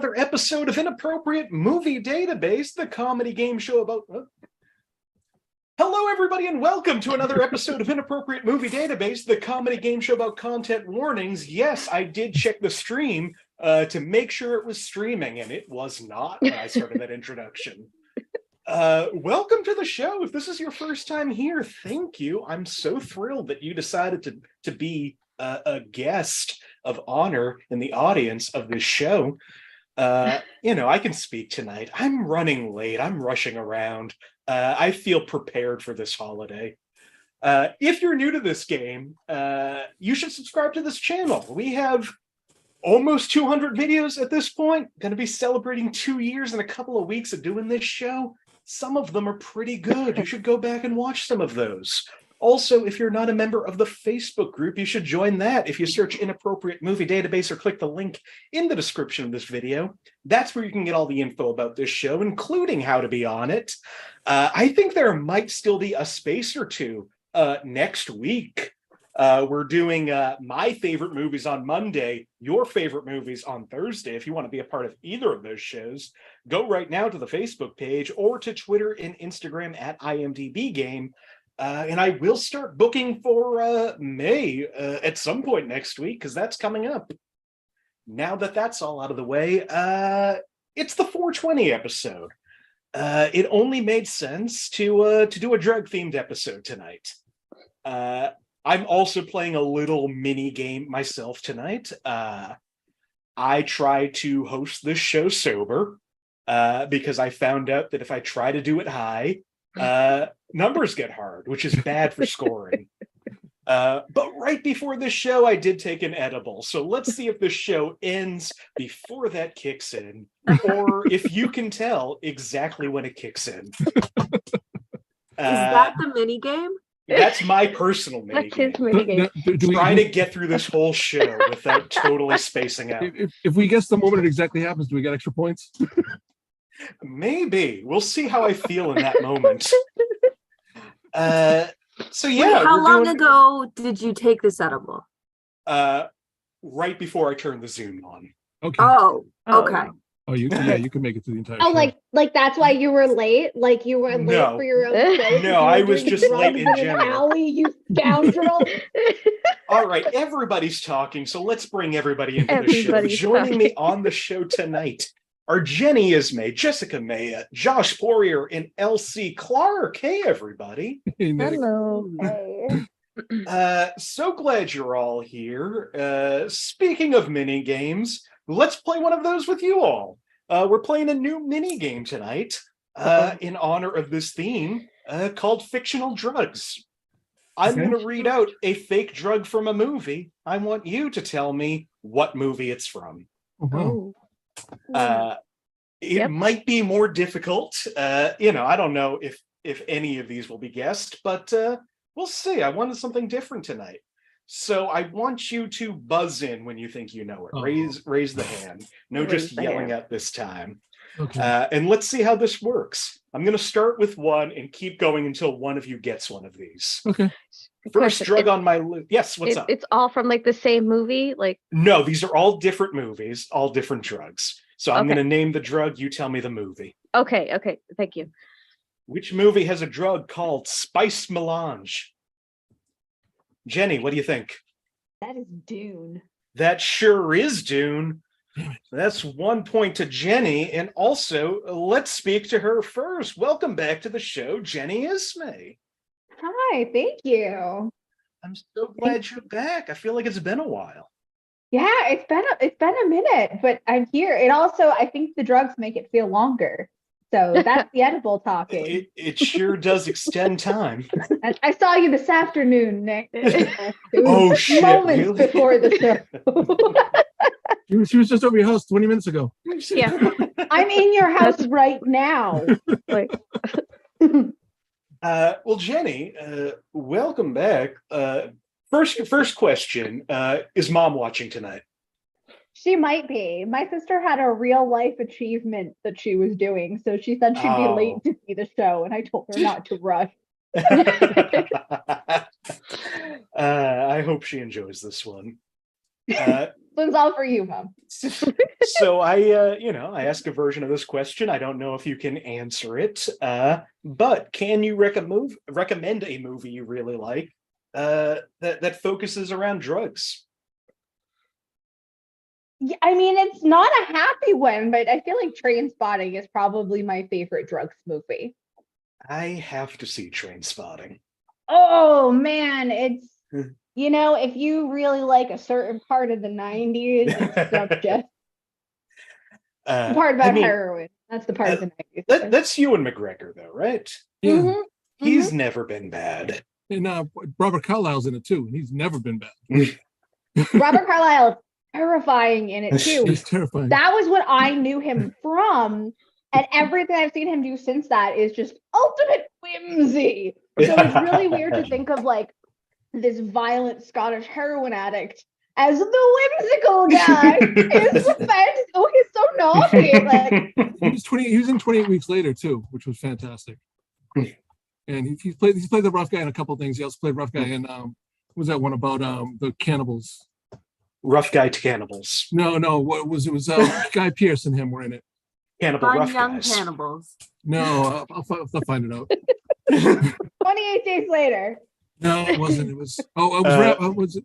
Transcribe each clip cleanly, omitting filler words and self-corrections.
another episode of Inappropriate Movie Database, the comedy game show about... Hello, everybody, and welcome to another episode of Inappropriate Movie Database, the comedy game show about content warnings. Yes, I did check the stream to make sure it was streaming, and it was not when I started that introduction. Welcome to the show. If this is your first time here, thank you. I'm so thrilled that you decided to be a guest of honor in the audience of this show. I can speak tonight. I'm running late. I'm rushing around. I feel prepared for this holiday. If you're new to this game, you should subscribe to this channel. We have almost 200 videos at this point. Going to be celebrating 2 years in a couple of weeks of doing this show. Some of them are pretty good. You should go back and watch some of those. Also, if you're not a member of the Facebook group, you should join that. If you search Inappropriate Movie Database or click the link in the description of this video, that's where you can get all the info about this show, including how to be on it. I think there might still be a space or two next week. We're doing my favorite movies on Monday, your favorite movies on Thursday. If you want to be a part of either of those shows, go right now to the Facebook page or to Twitter and Instagram at IMDb Game. And I will start booking for May at some point next week, because that's coming up. Now that that's all out of the way, it's the 420 episode. It only made sense to do a drug-themed episode tonight. I'm also playing a little mini game myself tonight. I try to host this show sober because I found out that if I try to do it high, numbers get hard, which is bad for scoring. But right before this show, I did take an edible. So let's see if this show ends before that kicks in, or if you can tell exactly when it kicks in. Is that the mini game? That's my personal mini game. Trying to get through this whole show without totally spacing out. If we guess the moment it exactly happens, do we get extra points? Maybe. We'll see how I feel in that moment. So yeah. Wait, how long ago did you take this edible? Right before I turned the Zoom on. Okay. Oh, okay. Oh, you can make it to the entire show. Like that's why you were late? Like you were late for your own show? No, I was just late in general. Alley, you scoundrel. All right, everybody's talking, so let's bring everybody into the show. Joining me on the show tonight are Jenny Isme, Jessica Mayotte, Josh Poirier, and Elsie Clark. Hey, everybody. Hello. Hey. So glad you're all here. Speaking of mini games, let's play one of those with you all. We're playing a new mini game tonight in honor of this theme called Fictional Drugs. I'm going to read out a fake drug from a movie. I want you to tell me what movie it's from. Oh. It might be more difficult. I don't know if any of these will be guessed, but we'll see. I wanted something different tonight. So I want you to buzz in when you think you know it. Oh. Raise the hand. No, just yelling at this time. Okay. And let's see how this works. I'm going to start with one and keep going until one of you gets one of these. Okay. First drug on my list. Yes, what's up? It's all from like the same movie? No, these are all different movies, all different drugs. So I'm going to name the drug, you tell me the movie. Okay, thank you. Which movie has a drug called Spice Melange? Jenny, what do you think? That is Dune. That sure is Dune. That's 1 point to Jenny. And also, let's speak to her first. Welcome back to the show, Jenny Isme. Hi, thank you. I'm so glad you're back. I feel like it's been a while. Yeah, it's been a minute, but I'm here. It also, I think the drugs make it feel longer. So that's the edible talking. It sure does extend time. I saw you this afternoon, Nick. Oh, shit. Moments Really? before the show. She was just over your house 20 minutes ago. Yeah. I'm in your house right now. Well, Jenny, welcome back. First question, is Mom watching tonight? She might be. My sister had a real life achievement that she was doing, so she said she'd be late to see the show, and I told her not to rush. I hope she enjoys this one. This one's all for you, Mom. So I ask a version of this question. I don't know if you can answer it, but can you recommend a movie you really like that focuses around drugs? Yeah, I mean, it's not a happy one, but I feel like Train Spotting is probably my favorite drugs movie. I have to see Train Spotting. Oh man, it's if you really like a certain part of the 90s, it's not just the part about heroin. That's the part of the 90s. That's Ewan McGregor, though, right? Yeah. Mhm. He's never been bad. And Robert Carlyle's in it too, and he's never been bad. Robert Carlyle is terrifying in it too. He's terrifying. That was what I knew him from, and everything I've seen him do since that is just ultimate whimsy. So it's really weird to think of like this violent Scottish heroin addict as the whimsical guy. He's so naughty. Like He was in 28 Weeks Later too, which was fantastic. And he's played the rough guy in a couple of things. He also played rough guy in what was that one about the cannibals? Rough Guy to Cannibals. No, what was it? Was Guy Pearce and him were in it. Cannibal Fun Rough young Guys. cannibals. No, I'll find it out. 28 days later. No, it wasn't. It was. Oh, it was it?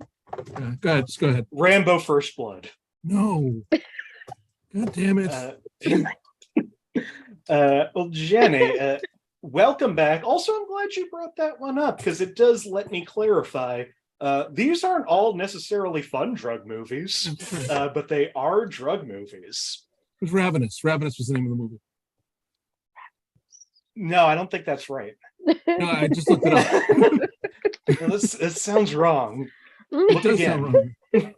Go ahead. Just go ahead. Rambo First Blood. No. God damn it. Well, Jenny, welcome back. Also, I'm glad you brought that one up because it does let me clarify. These aren't all necessarily fun drug movies, but they are drug movies. It was Ravenous. Ravenous was the name of the movie. No, I don't think that's right. No, I just looked it up. This sounds wrong. It Look does again. sound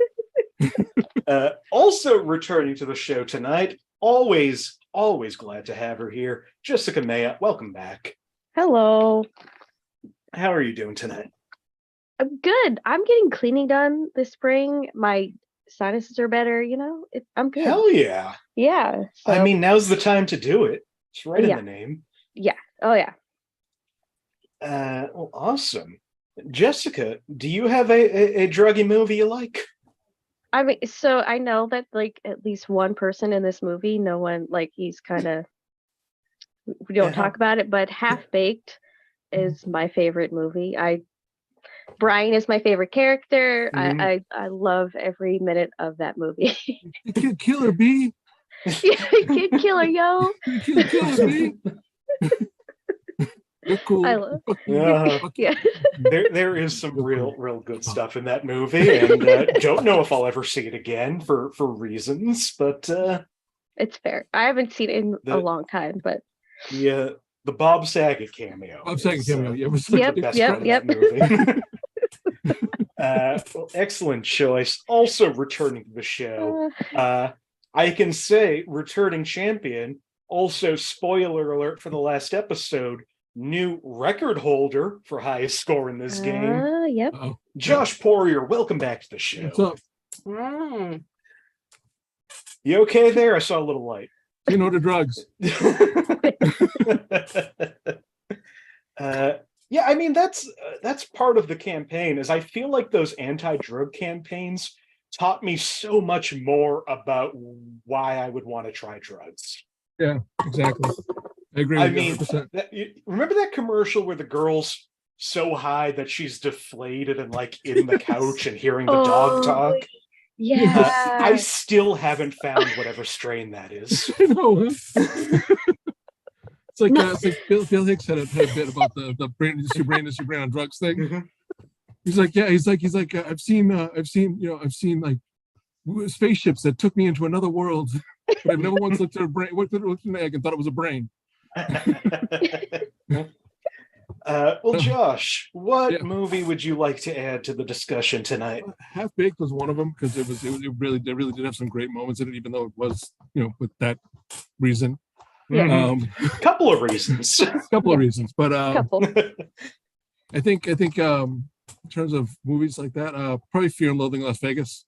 wrong. Also returning to the show tonight, always glad to have her here. Jessica Mayotte, welcome back. Hello. How are you doing tonight? I'm good. I'm getting cleaning done this spring. My sinuses are better, I'm good. Hell yeah. Yeah. So, I mean, now's the time to do it. It's right Yeah. in the name. yeah. Oh, yeah. Well, awesome. Jessica, do you have a druggy movie you like? I mean, so I know that like at least one person in this movie, no one he's kind of, we don't talk about it, but Half Baked is my favorite movie. Brian is my favorite character. I love every minute of that movie. Kid Killer B. Kid Killer, yo. Kid Killer B. You're cool. I love. Yeah. There is some real good stuff in that movie, and don't know if I'll ever see it again for reasons, but it's fair. I haven't seen it in a long time, but the Bob Saget cameo. Bob Saget cameo. Yeah, was Yep, the best yep, part of yep. that movie. Well, excellent choice. Also returning to the show, I can say returning champion. Also, spoiler alert for the last episode. New record holder for highest score in this game. Yep. Josh Poirier, welcome back to the show. What's up? Hey. You okay there? I saw a little light. You know the drugs. Yeah, I mean that's part of the campaign. Is I feel like those anti-drug campaigns taught me so much more about why I would want to try drugs. Yeah, exactly. I agree. I mean, 100%. remember that commercial where the girl's so high that she's deflated and like in the couch and hearing the dog talk? Yeah. I still haven't found whatever strain that is. I know. It's like Bill Hicks had a bit about the brain is your brain on drugs thing. Mm-hmm. He's like I've seen like spaceships that took me into another world, but I've never once looked at a brain, looked at an egg and thought it was a brain. Well, Josh, what movie would you like to add to the discussion tonight? Half Baked was one of them because it really did have some great moments in it, even though it was with that reason. Yeah. Couple of reasons. But Couple. I think in terms of movies like that, probably Fear and Loathing in Las Vegas.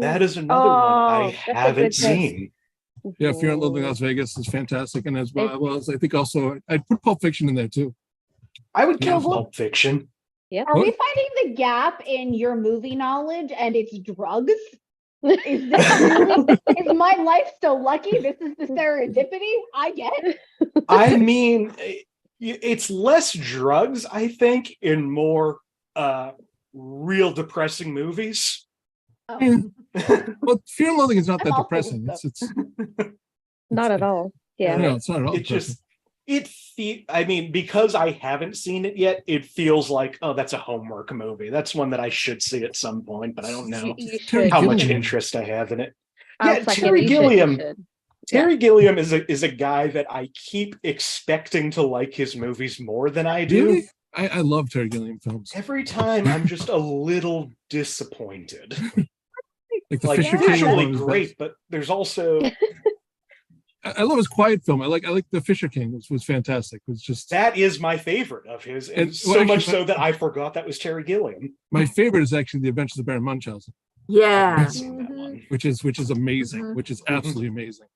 That is another one I haven't seen. Yeah, Fear and Loathing in Las Vegas is fantastic, and as well as I think also I'd put Pulp Fiction in there too. I would count Pulp Fiction. Yep. Are we finding the gap in your movie knowledge and it's drugs? Is this really, is my life so lucky? This is the serendipity? I get it. I mean, it's less drugs, I think, in more real depressing movies. Oh. Well, Fear and Loathing is not I'm that all for depressing. this It's Not at all. Yeah. no, it's not at all It depressing. I mean, because I haven't seen it yet, it feels like, oh, that's a homework movie. That's one that I should see at some point, but I don't know You Terry should. how much Gilliam. interest I have in it. I'll Yeah, second Terry you should, Gilliam. you should. Terry Gilliam is a guy that I keep expecting to like his movies more than I do. Really? I love Terry Gilliam films. Every time I'm just a little disappointed. Like The Like Fisher King. is one visually of his great, best. but there's also I love his quiet film. I like The Fisher King. Was fantastic. It was just that is my favorite of his, and And- so well, much actually, so that I forgot that was Terry Gilliam. my favorite is actually The Adventures of Baron Munchausen, I Yeah. haven't seen that Mhm. one. which is amazing, Mhm. which is absolutely amazing.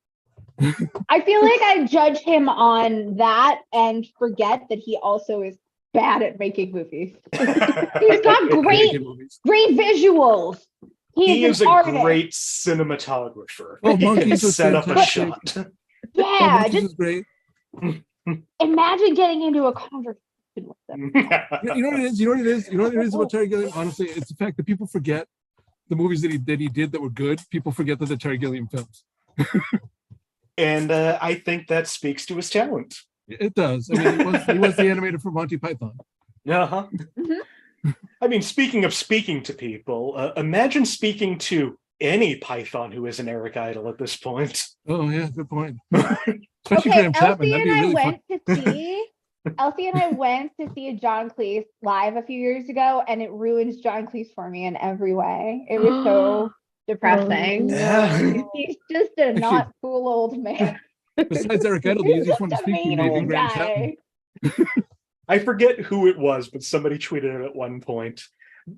I feel like I judge him on that and forget that he also is bad at making movies. He's got great, Good movies. great visuals. He is an a artist. great cinematographer. Oh, He can Monkeys was set up a fantastic. shot. Yeah, Monkeys just is great. imagine getting into a conversation with them. You know what it is? You know what it is? You know what it is about Terry Gilliam? Honestly, it's the fact that people forget the movies that he did that were good. People forget that they're Terry Gilliam films. And I think that speaks to his talent. It does. I mean, he was the animator for Monty Python. Uh-huh. Mhm. I mean, speaking of speaking to people, imagine speaking to any Python who is an Eric Idle at this point. Oh yeah, good point. Especially Okay, Graham Chapman. Elsie That'd and be I really fun. went to see Elsie and I went to see John Cleese live a few years ago, and it ruins John Cleese for me in every way. It was so depressing. Yeah. He's just a not cool old man. Besides Eric Idle, the He's easiest just one to a speak to mean may be old Graham Chapman. guy. I forget who it was, but somebody tweeted it at one point.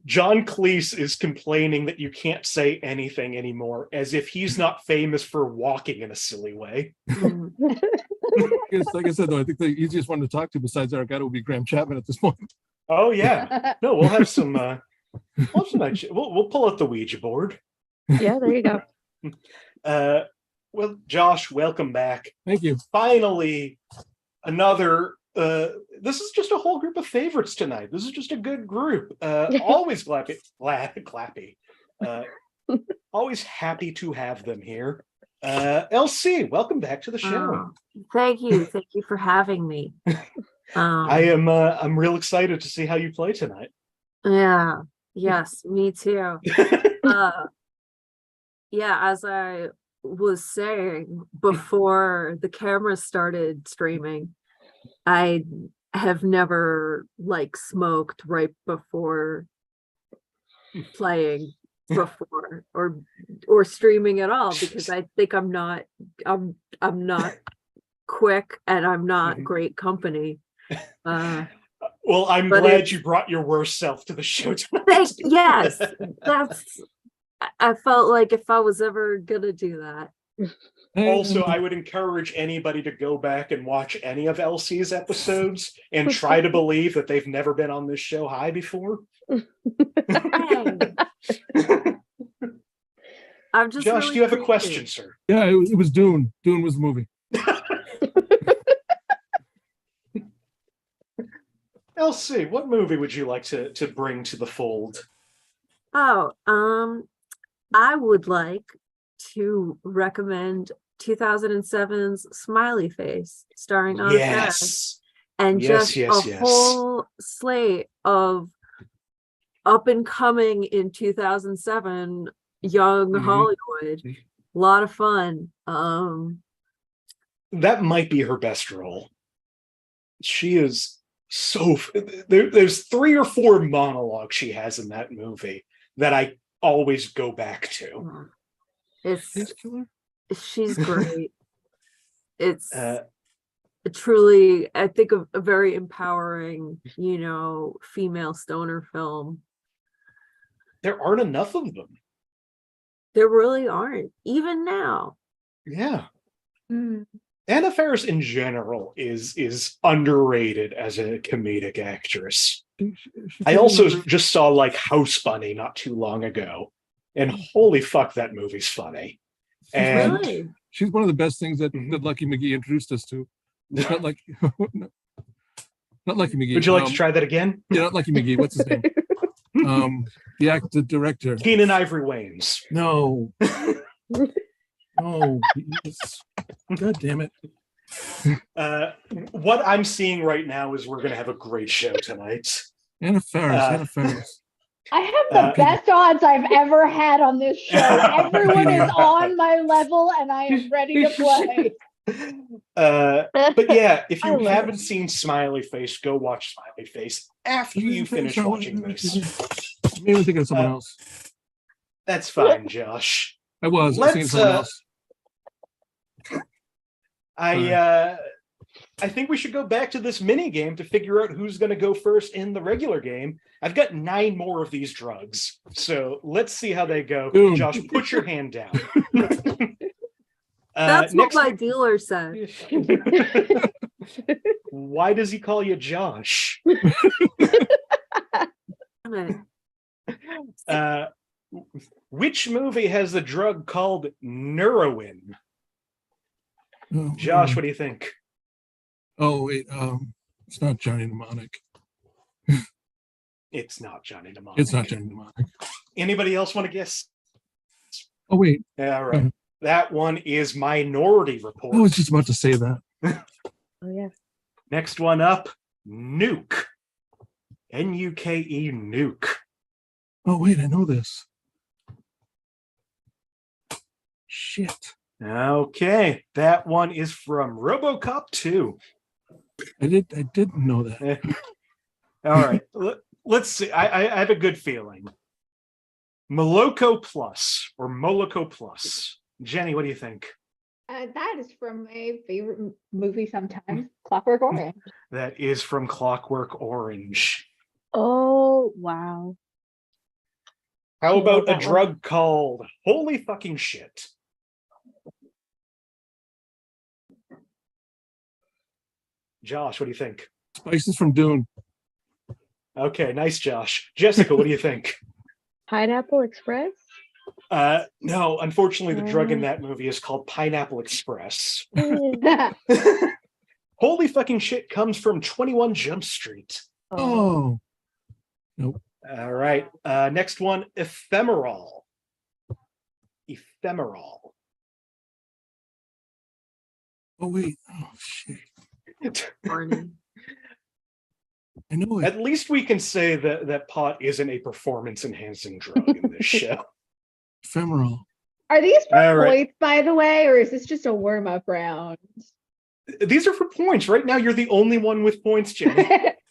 John Cleese is complaining that you can't say anything anymore, as if he's not famous for walking in a silly way. Like I said, though, I think the easiest one to talk to besides Eric Idle would be Graham Chapman at this point. Oh yeah, no, we'll have some. We'll pull out the Ouija board. Yeah, there you go. Well, Josh, welcome back. Thank you. Finally, another. This is just a whole group of favorites tonight. This is just a good group. Always clappy. Always happy to have them here. LC, welcome back to the show. Thank you for having me. I'm real excited to see how you play tonight. Yeah, yes, me too. Yeah, as I was saying before the camera started streaming, I have never smoked right before playing before or streaming at all, because I think I'm not quick and I'm not great company. Well, I'm but glad you brought your worst self to the show tonight. Yes, I felt like if I was ever gonna do that. Also, I would encourage anybody to go back and watch any of LC's episodes and try to believe that they've never been on this show high before. I'm just Josh, really do you have a curious. question, sir? Yeah, it was Dune. Dune was the movie. LC, what movie would you like to bring to the fold? Oh, I would like to recommend 2007's Smiley Face, starring Anna Faris, Yes. and Yes, just yes, a yes. whole slate of up and coming in 2007 young Mhm. Hollywood. A lot of fun. That might be her best role. She is so... There's 3 or 4 monologues she has in that movie that I always go back to. It's she's great. It's Uh, truly, I think, a very empowering, female stoner film. there aren't enough of them. There really aren't, even now. Yeah. Mm. Anna Faris in general is underrated as a comedic actress. I also just saw like House Bunny not too long ago, and holy fuck, that movie's funny. And Really? She's one of the best things that, Mhm. that Lucky McGee introduced us to. Not like, not Lucky McGee. would you like to try that again? Yeah, not Lucky McGee. What's his name? The actor director. Keenan Ivory Wayans. No. No. God damn it. What I'm seeing right now is we're gonna have a great show tonight. Anna Faris. I have the best odds I've ever had on this show. Everyone is on my level and I am ready to play. But yeah, if you I love haven't it. seen Smiley Face, go watch Smiley Face after you finish watching this. Maybe I'm thinking of someone else. That's fine, Josh. I was thinking of someone else. I think we should go back to this mini game to figure out who's going to go first in the regular game. I've got 9 more of these drugs, so let's see how they go. Boom. Josh, put your hand down. That's what next my dealer said. Why does he call you Josh? Damn it. Which movie has the drug called Neuroin? Oh, Josh, what do you think? Oh wait, it's not Johnny Mnemonic. It's not Johnny Mnemonic. It's not Johnny Mnemonic. Anybody else want to guess? Oh wait, All right. That one is Minority Report. I was just about to say that. Oh yeah. Next one up, Nuke. Nuke, Nuke. Oh wait, I know this. Shit. Okay, that one is from RoboCop 2. I didn't know that. All right, let's see. I have a good feeling. Moloko Plus or Moloko Plus. Jenny, what do you think? That is from my favorite movie sometimes, Clockwork Orange. That is from Clockwork Orange. Oh wow. How I about love a that one. drug called Holy Fucking Shit? Josh, what do you think? Spices from Dune. Okay, nice, Josh. Jessica, what do you think? Pineapple Express? No, unfortunately, the drug in that movie is called Pineapple Express. Oh. Holy Fucking Shit comes from 21 Jump Street. Oh. All right, next one, Ephemeral. Ephemeral. Oh wait. Oh shit. Barney. I know it. At least we can say that pot isn't a performance-enhancing drug in this show. Ephemeral. Are these for All right. points, by the way, or is this just a warm-up round? These are for points. Right now, you're the only one with points, Jenny.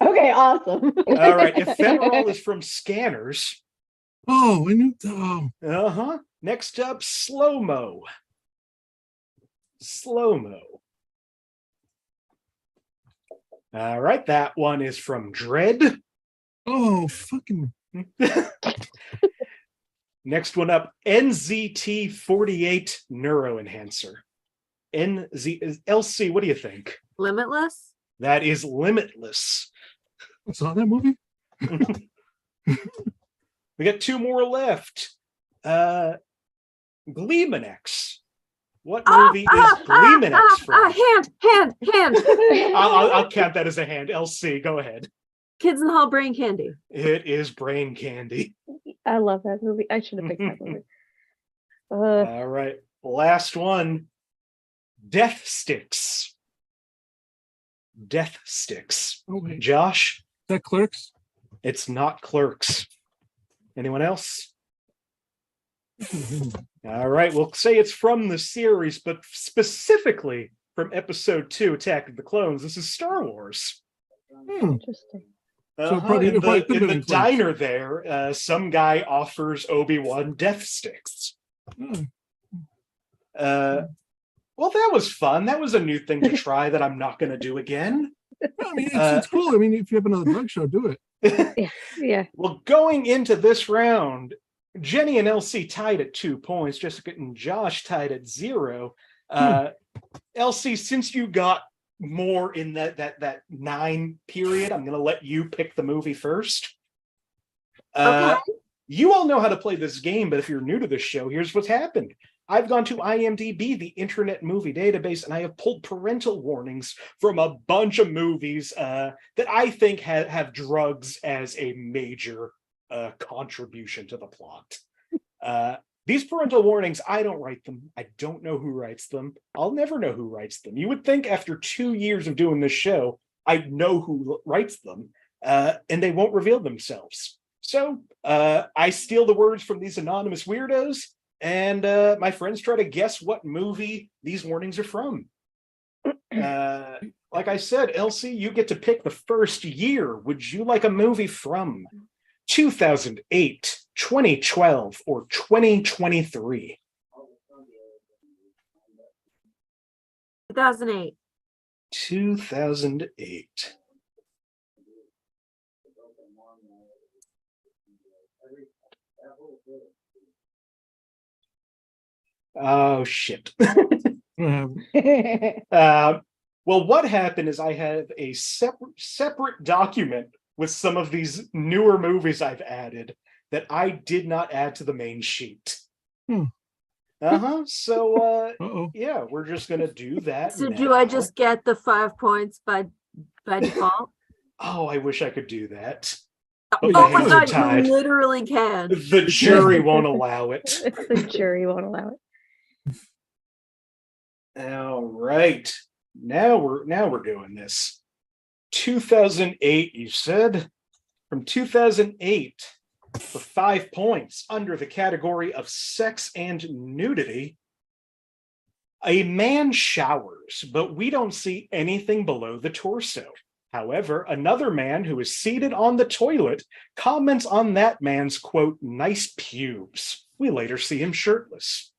Okay, awesome. All right, Ephemeral is from Scanners. Oh, I knew. Oh, Uh-huh. Next up, Slow-Mo. Slow-Mo. All right, that one is from Dread. oh, fucking. Next one up, NZT48 Neuroenhancer. LC, what do you think? Limitless? That is Limitless. I saw that movie. We got 2 more left. Gleemanex. What movie is Gleemanex from? Hand. I'll count that as a hand. LC, go ahead. Kids in the Hall Brain Candy. It is Brain Candy. I love that movie. I should have picked that movie. All right. Last one. Death Sticks. Death Sticks. Oh wait, is Josh, that Clerks? it's not Clerks. Anyone else? All right. We'll say it's from the series, but specifically from episode 2, Attack of the Clones. This is Star Wars. Interesting. So probably- In it probably the, could've in been the in Clerks. diner there, some guy offers Obi-Wan Death Sticks. Hmm. Well, that was fun. That was a new thing to try that I'm not going to do again. I mean, it's cool. I mean, if you have another drug show, do it. Yeah. Well, going into this round, Jenny and LC tied at 2 points. Jessica and Josh tied at 0. LC, since you got more in that 9 period, I'm going to let you pick the movie first. Okay. You all know how to play this game, but if you're new to this show, here's what's happened. I've gone to IMDb, the Internet Movie Database, and I have pulled parental warnings from a bunch of movies that I think have drugs as a major contribution to the plot. These parental warnings, I don't write them. I don't know who writes them. I'll never know who writes them. You would think after 2 years of doing this show, I'd know who writes them, and they won't reveal themselves. So I steal the words from these anonymous weirdos, and my friends try to guess what movie these warnings are from. Like I said, Elsie, you get to pick the first year. Would you like a movie from 2008, 2012, or 2023? 2008. 2008. Oh, shit. Well, what happened is I have a separate document with some of these newer movies I've added that I did not add to the main sheet. So, yeah, we're just going to do that. So now. do I just get the 5 points by default? Oh, I wish I could do that. Oh But my hands are god, tied. you literally can. The jury won't allow it. The jury won't allow it. All right. Now we're doing this. 2008, you said? From 2008, for 5 points under the category of sex and nudity, a man showers, but we don't see anything below the torso. However, another man who is seated on the toilet comments on that man's, quote, nice pubes. We later see him shirtless.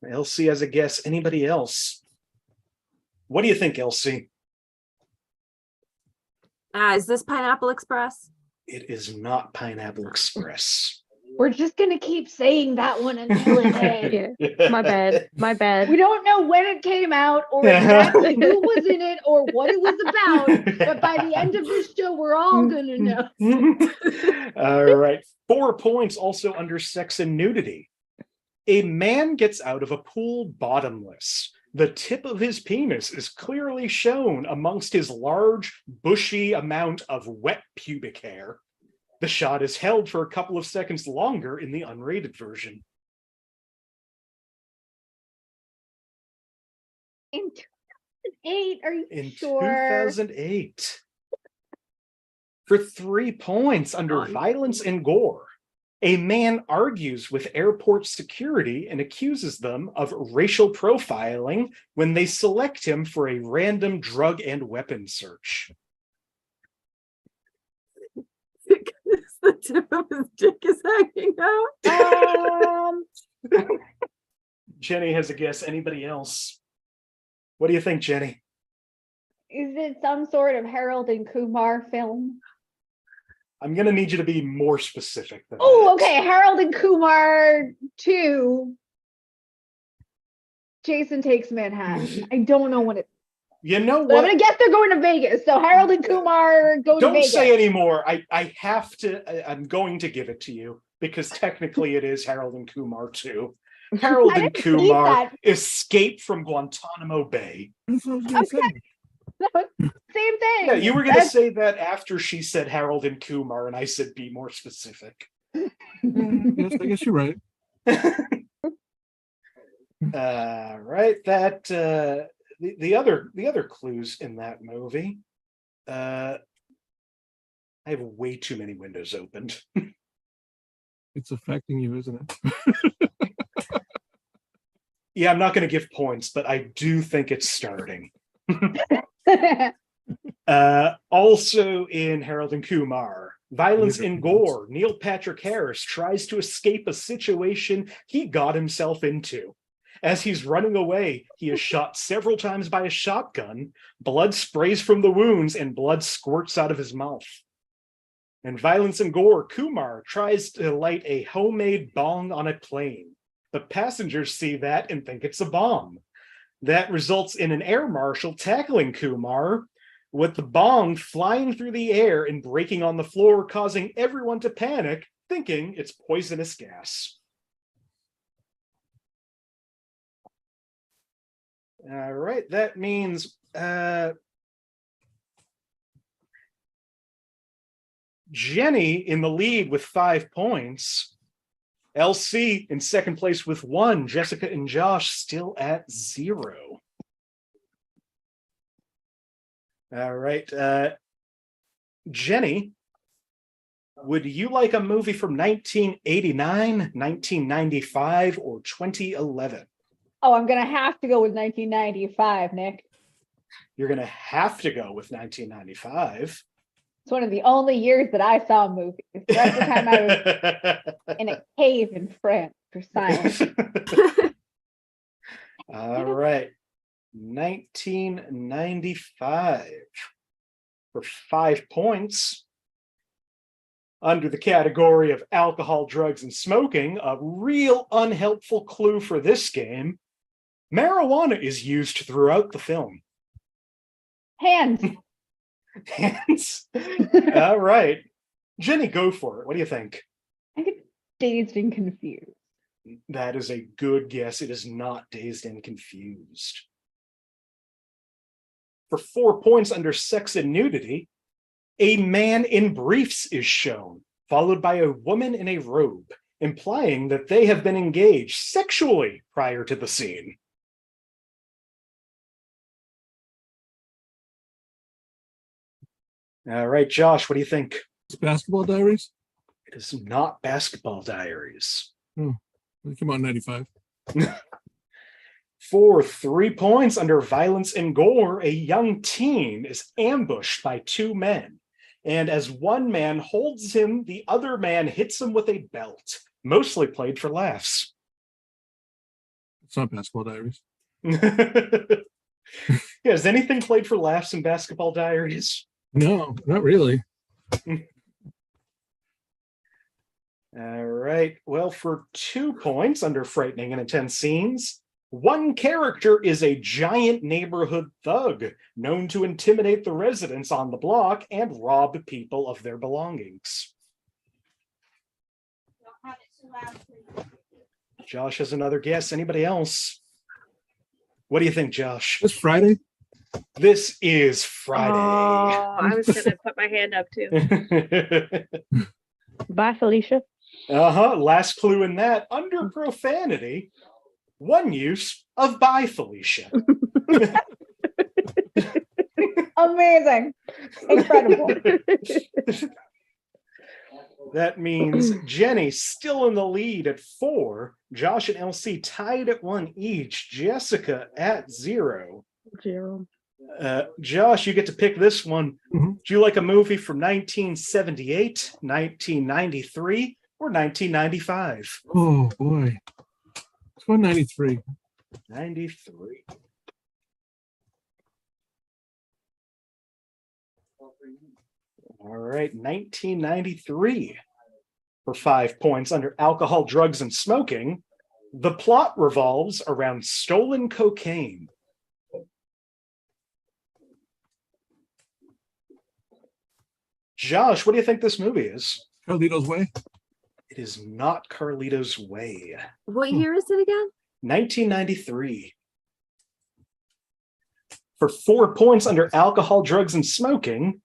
Elsie has a guess. Anybody else? What do you think, Elsie? Is this Pineapple Express? It is not Pineapple Express. We're just gonna keep saying that one until it is. Yeah, my bad. My bad. We don't know when it came out or exactly who was in it or what it was about, but by the end of this show, we're all gonna know. All right. 4 points also under sex and nudity. A man gets out of a pool bottomless. The tip of his penis is clearly shown amongst his large, bushy amount of wet pubic hair. The shot is held for a couple of seconds longer in the unrated version. In 2008, are you In sure? 2008. For 3 points under violence and gore, a man argues with airport security and accuses them of racial profiling when they select him for a random drug and weapon search. The tip of his dick is hanging out. Jenny has a guess. Anybody else? What do you think, Jenny? Is it some sort of Harold and Kumar film? I'm going to need you to be more specific than Oh, that. okay. Harold and Kumar 2. Jason Takes Manhattan. I don't know when it. You know But I'm what? gonna guess they're going to Vegas. So Harold and Kumar go to Don't Vegas. say anymore. I have to. I'm going to give it to you because technically it is Harold and Kumar too. Harold I and didn't see Kumar that. escape from Guantanamo Bay. That's what I was gonna say. Same thing. Yeah, you were going to say that after she said Harold and Kumar, and I said be more specific. Yes, I guess you're right. Right. That the other clues in that movie. I have way too many windows opened. It's affecting you, isn't it? Yeah, I'm not going to give points, but I do think it's starting. Also in Harold and Kumar, violence and gore, Neil Patrick Harris tries to escape a situation he got himself into. As he's running away, he is shot several times by a shotgun, blood sprays from the wounds, and blood squirts out of his mouth. In Violence and Gore, Kumar tries to light a homemade bong on a plane. The passengers see that and think it's a bomb. That results in an air marshal tackling Kumar, with the bong flying through the air and breaking on the floor, causing everyone to panic, thinking it's poisonous gas. All right, that means Jenny in the lead with 5 points. LC in second place with 1. Jessica and Josh still at 0. All right. Jenny, would you like a movie from 1989, 1995, or 2011? Oh, I'm going to have to go with 1995, Nick. You're going to have to go with 1995. It's one of the only years that I saw movies. The rest of the time I was in a cave in France for science. All right. 1995 for 5 points. Under the category of alcohol, drugs, and smoking, a real unhelpful clue for this game: marijuana is used throughout the film. Hands. Hands. All right. Jenny, go for it. What do you think? I get dazed and confused. That is a good guess. It is not Dazed and Confused. For 4 points under sex and nudity, a man in briefs is shown, followed by a woman in a robe, implying that they have been engaged sexually prior to the scene. All right, Josh, what do you think? It's Basketball Diaries. It is not Basketball Diaries. It came out in 95. For 3 points under violence and gore, a young teen is ambushed by 2 men. And as one man holds him, the other man hits him with a belt, mostly played for laughs. It's not Basketball Diaries. Yeah, is anything played for laughs in Basketball Diaries? No, not really. All right. Well, for 2 points under frightening and intense scenes, one character is a giant neighborhood thug known to intimidate the residents on the block and rob people of their belongings. Josh has another guess. Anybody else? What do you think, Josh? It's Friday. This is Friday. Oh, I was gonna put my hand up too. Bye, Felicia. Last clue in that, under profanity, one use of bye, Felicia. Amazing. Incredible. That means Jenny still in the lead at 4. Josh and LC tied at 1 each. Jessica at 0. 0. Josh, you get to pick this one. Mhm. Do you like a movie from 1978, 1993, or 1995? Oh boy. It's 193. 93. All right, 1993. For 5 points under alcohol, drugs, and smoking, the plot revolves around stolen cocaine. Josh, what do you think this movie is? Carlito's Way. It is not Carlito's Way. What year is it again? 1993. For 4 points under alcohol, drugs, and smoking,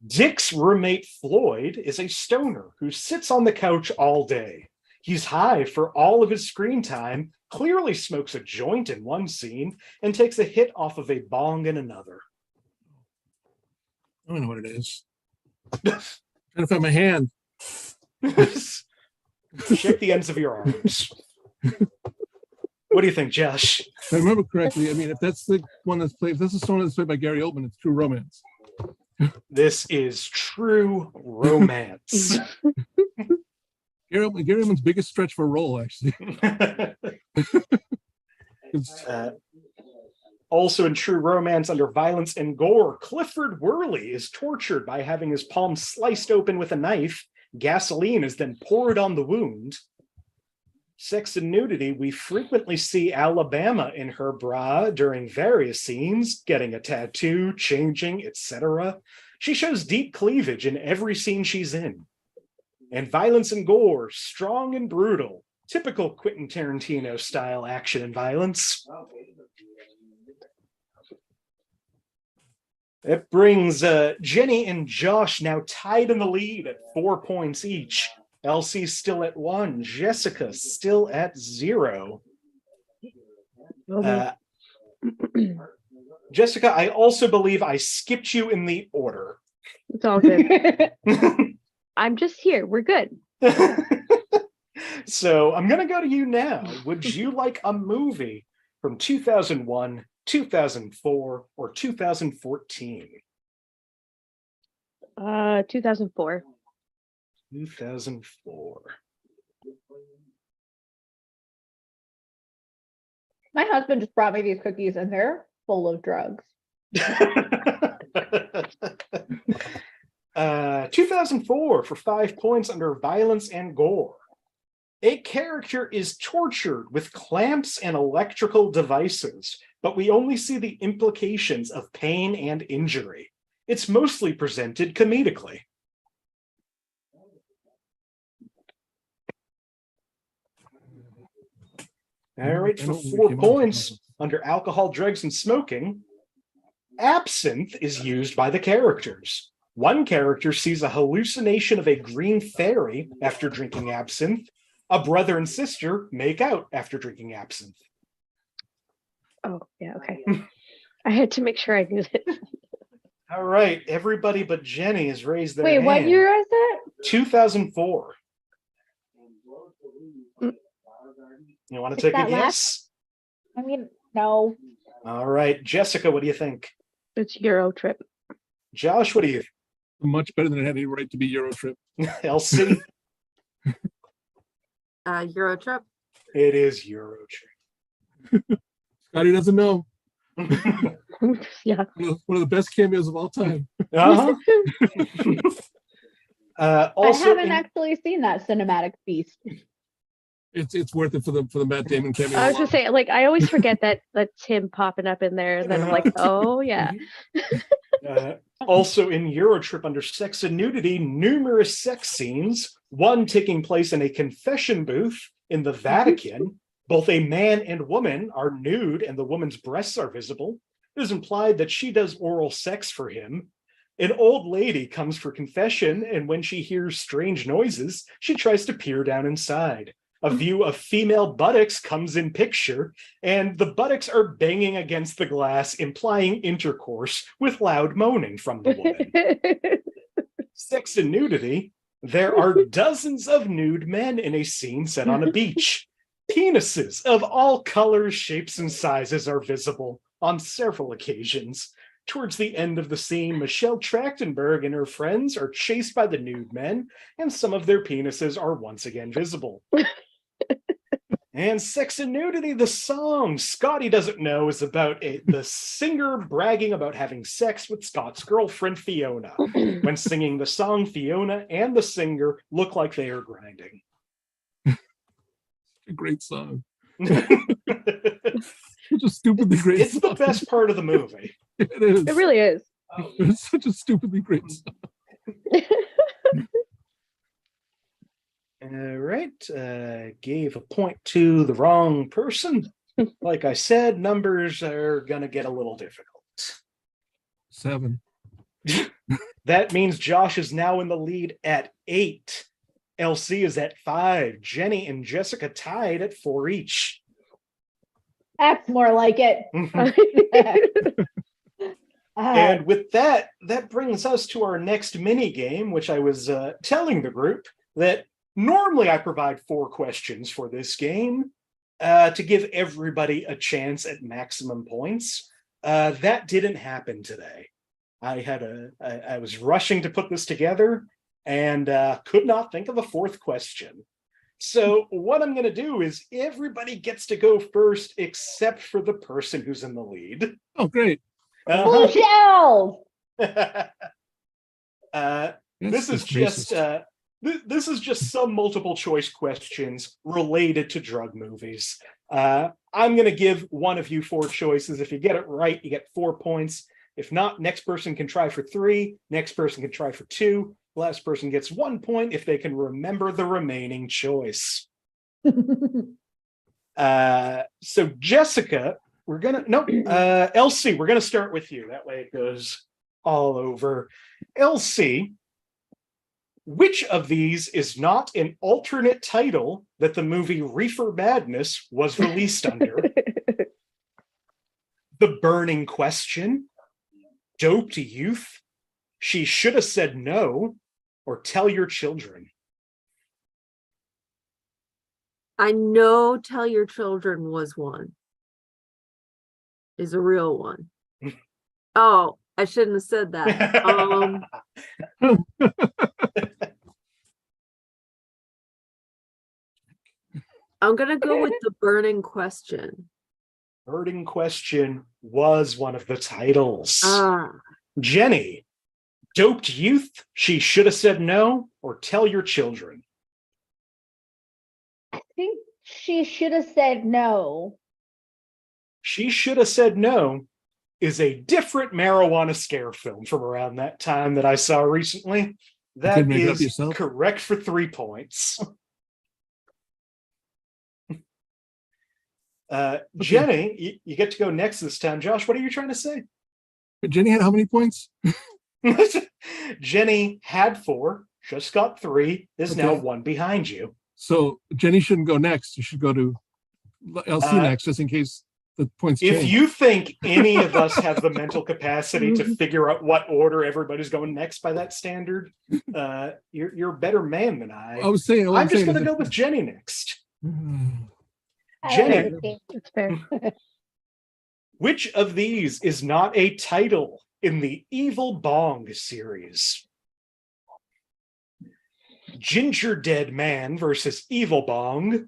Dick's roommate Floyd is a stoner who sits on the couch all day. He's high for all of his screen time, clearly smokes a joint in one scene, and takes a hit off of a bong in another. I don't know what it is. Trying to find my hand. Check the ends of your arms. What do you think, Josh? If I remember correctly, I mean, if that's the one that's played, if that's the song that's played by Gary Oldman, it's True Romance. This is True Romance. Gary Oldman's biggest stretch for a role, actually. Also in True Romance, under violence and gore, Clifford Worley is tortured by having his palm sliced open with a knife. Gasoline is then poured on the wound. Sex and Nudity, we frequently see Alabama in her bra during various scenes, getting a tattoo, changing, etc. She shows deep cleavage in every scene she's in. And Violence and Gore, strong and brutal, typical Quentin Tarantino style action and violence. It brings Jenny and Josh now tied in the lead at 4 points each. Elsie's still at 1. Jessica still at 0. Jessica, I also believe I skipped you in the order. It's all good. I'm just here. We're good. So I'm going to go to you now. Would you like a movie from 2001, 2004, or 2014? 2004. 2004. My husband just brought me these cookies and they're full of drugs. 2004 for 5 points under Violence and Gore. A character is tortured with clamps and electrical devices, but we only see the implications of pain and injury. It's mostly presented comedically. All right, for 4 points under Alcohol, Drugs, and Smoking, absinthe is used by the characters. One character sees a hallucination of a green fairy after drinking absinthe. A brother and sister make out after drinking absinthe. Oh, yeah, okay. I had to make sure I knew that. All right, everybody but Jenny has raised their Wait, hand. what year is it? 2004. You want to take a that guess? last? I mean, no. All right, Jessica, what do you think? It's Euro Trip. Josh, what do you think? Much better than it had any right to be Eurotrip. Elsie? Eurotrip. It is Eurotrip. Scotty doesn't know. Yeah. One of the best cameos of all time. Uh-huh. I Also, haven't actually seen that cinematic feast. It's worth it for the Matt Damon cameo. I was just saying, like, I always forget that that's him popping up in there, and then I'm like, oh yeah. Also in Eurotrip under Sex and Nudity, numerous sex scenes, one taking place in a confession booth in the Vatican. Both a man and woman are nude and the woman's breasts are visible. It is implied that she does oral sex for him. An old lady comes for confession, and when she hears strange noises, she tries to peer down inside. A view of female buttocks comes in picture, and the buttocks are banging against the glass, implying intercourse with loud moaning from the woman. Sex and Nudity, there are dozens of nude men in a scene set on a beach. Penises of all colors, shapes, and sizes are visible on several occasions. Towards the end of the scene, Michelle Trachtenberg and her friends are chased by the nude men, and some of their penises are once again visible. And Sex and Nudity, the song Scotty doesn't know, is about the singer bragging about having sex with Scott's girlfriend, Fiona. When singing the song, Fiona and the singer look like they are grinding. A great song. Such a stupidly great It's song. the best part of the movie. It is. It really is. It's such a stupidly great song. All right, gave a point to the wrong person. Like I said, numbers are gonna get a little difficult. 7. That means Josh is now in the lead at 8. LC is at 5. Jenny and Jessica tied at 4 each. That's more like it. And with that, that brings us to our next mini game, which I was telling the group that normally I provide 4 questions for this game to give everybody a chance at maximum points. That didn't happen today. I was rushing to put this together and could not think of a 4th question. So what I'm going to do is everybody gets to go first except for the person who's in the lead. Oh, great. Blue shells! This is just This is just some multiple choice questions related to drug movies. I'm going to give one of you 4 choices. If you get it right, you get 4 points. If not, next person can try for 3. Next person can try for 2. Last person gets 1 point if they can remember the remaining choice. So Jessica, Elsie, we're going to start with you. That way it goes all over. Elsie, which of these is not an alternate title that the movie Reefer Madness was released under? The Burning Question, Doped Youth, She Should Have Said No, or Tell Your Children? I know Tell Your Children was one. Is a real one. Oh, I shouldn't have said that. I'm gonna go with The Burning Question. Burning Question was one of the titles. Ah, Jenny, Doped Youth, She Should Have Said No, or Tell Your Children? I think She Should Have Said No. She Should Have Said No is a different marijuana scare film from around that time that I saw recently. That make it up is yourself? correct for 3 points. Jenny, you get to go next this time. Josh, what are you trying to say? Jenny had how many points? Jenny had 4, just got 3, is now Okay. 1 behind you. So Jenny shouldn't go next. You should go to LC next, just in case the points change. If you think any of us have the mental capacity to figure out what order everybody's going next by that standard, you're a better man than I. I was saying, I'm just going to go with Jenny next. I Jenny. understand. It's fair. Which of these is not a title in the Evil Bong series? Ginger Dead Man versus Evil Bong,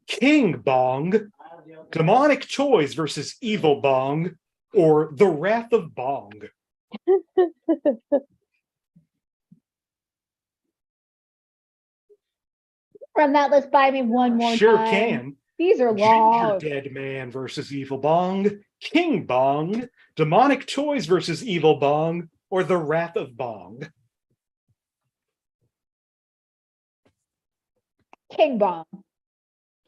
King Bong, Demonic Toys versus Evil Bong, or The Wrath of Bong? Run that list by me one more Sure time. can. These are long. Ginger Dead Man versus Evil Bong, King Bong, Demonic Toys versus Evil Bong, or The Wrath of Bong? King Bomb.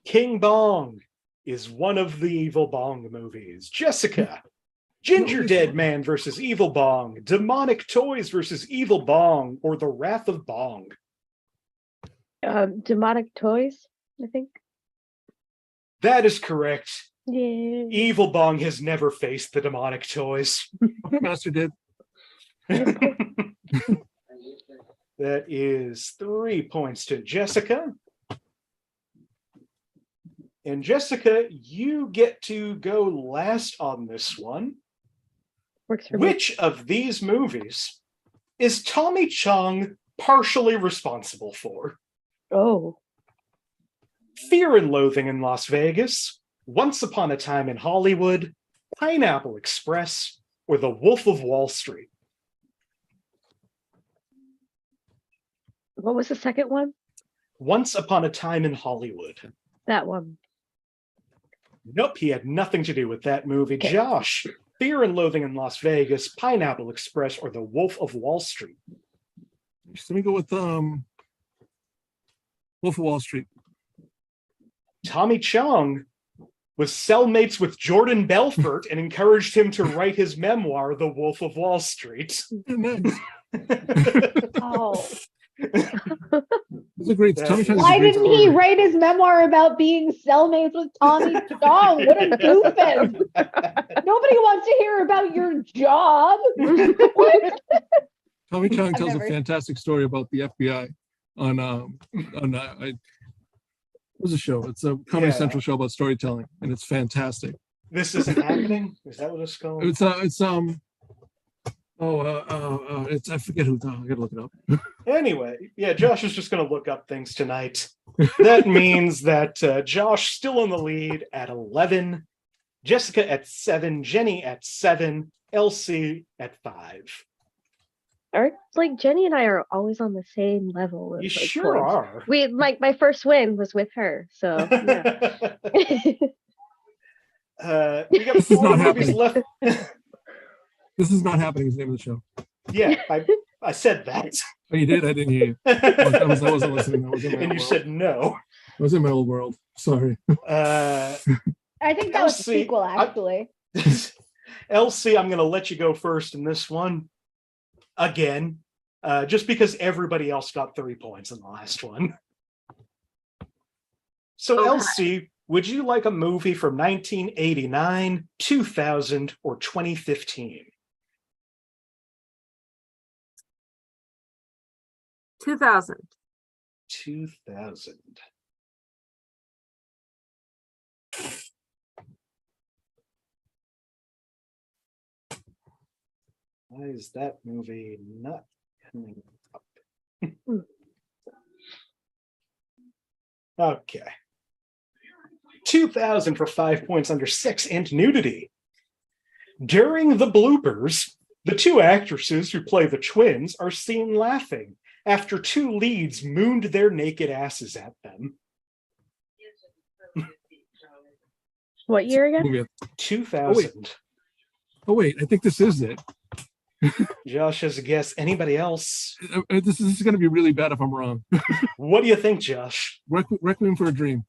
King Bong is one of the Evil Bong movies. Jessica, Ginger Dead Man versus Evil Bong, Demonic Toys versus Evil Bong, or The Wrath of Bong? Demonic Toys, I think. That is correct. Yeah. Evil Bong has never faced the Demonic Toys. Master did. That is 3 points to Jessica. And Jessica, you get to go last on this one. Works for me. Which of these movies is Tommy Chong partially responsible for? Oh. Fear and Loathing in Las Vegas, Once Upon a Time in Hollywood, Pineapple Express, or The Wolf of Wall Street? What was the second one? Once Upon a Time in Hollywood. That one. Nope, he had nothing to do with that movie. Okay. Josh, Fear and Loathing in Las Vegas, Pineapple Express, or The Wolf of Wall Street? Let me go with Wolf of Wall Street. Tommy Chong was cellmates with Jordan Belfort and encouraged him to write his memoir, The Wolf of Wall Street. Nice. Oh. It's a great. Tommy Chong's a Why great didn't he story. write his memoir about being cellmates with Tommy Chong? What a doofus. Nobody wants to hear about your job. What? Tommy Chong I've tells a never- fantastic story about the FBI on it was a show. It's a Comedy Yeah. Central show about storytelling, and it's fantastic. This isn't happening? Is that what it's called? It's I forget who. I gotta look it up. Anyway, yeah, Josh is just going to look up things tonight. That means that Josh still in the lead at 11, Jessica at 7, Jenny at 7, Elsie at 5. like Jenny and I are always on the same level of You like sure points. are. We like my first win was with her, so yeah. We got This is 4 not movies happening. left. This is not happening. Is the name of the show. Yeah, I said that. Oh, you did? I didn't hear you. I wasn't listening. I was in my And old you world. said no. I was in my old world. Sorry. Uh, I think that was the Elsie, sequel, actually. Elsie, I'm going to let you go first in this one. Again, just because everybody else got 3 points in the last one. So, Okay. Elsie, would you like a movie from 1989, 2000, or 2015? 2000. 2000. Why is that movie not coming up? Okay. 2000 for 5 points under 6 and nudity. During the bloopers, the 2 actresses who play the twins are seen laughing after 2 leads mooned their naked asses at them. What year again? Movie. 2000. Oh wait, I think this is it. Josh has a guess. Anybody else? This is going to be really bad if I'm wrong. What do you think, Josh? Requiem for a Dream.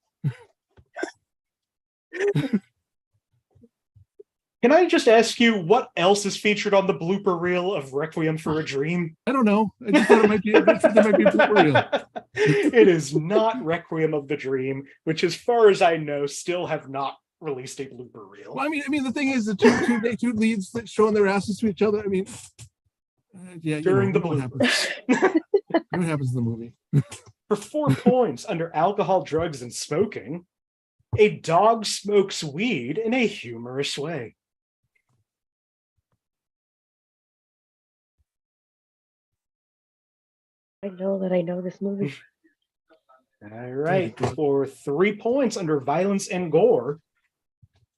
Can I just ask you what else is featured on the blooper reel of Requiem for a Dream? I don't know. I just thought it might be. I thought that might be a blooper reel. It is not Requiem of the Dream, which, as far as I know, still have not released a blooper reel. Well, I mean, the thing is, the two leads that showing their asses to each other. I mean, yeah, During the what bloopers. what happens in the movie? For 4 points under alcohol, drugs, and smoking, a dog smokes weed in a humorous way. I know that I know this movie. All right, for 3 points under violence and gore,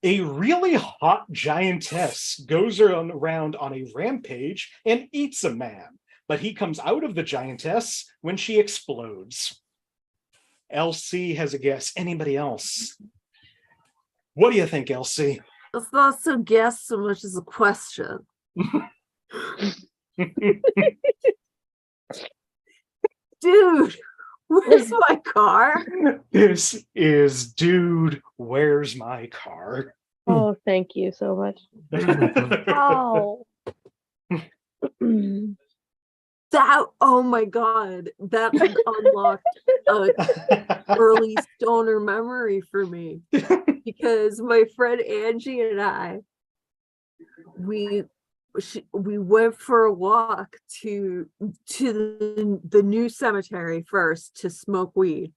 a really hot giantess goes around on a rampage and eats a man, but he comes out of the giantess when she explodes. LC has a guess. Anybody else? What do you think, LC? It's not so guess so much as a question. Dude, where's my car? This is Dude, Where's My Car? Oh, thank you so much. Oh, That, oh my god, that unlocked a early stoner memory for me, because my friend Angie and I, we went for a walk to the new cemetery first to smoke weed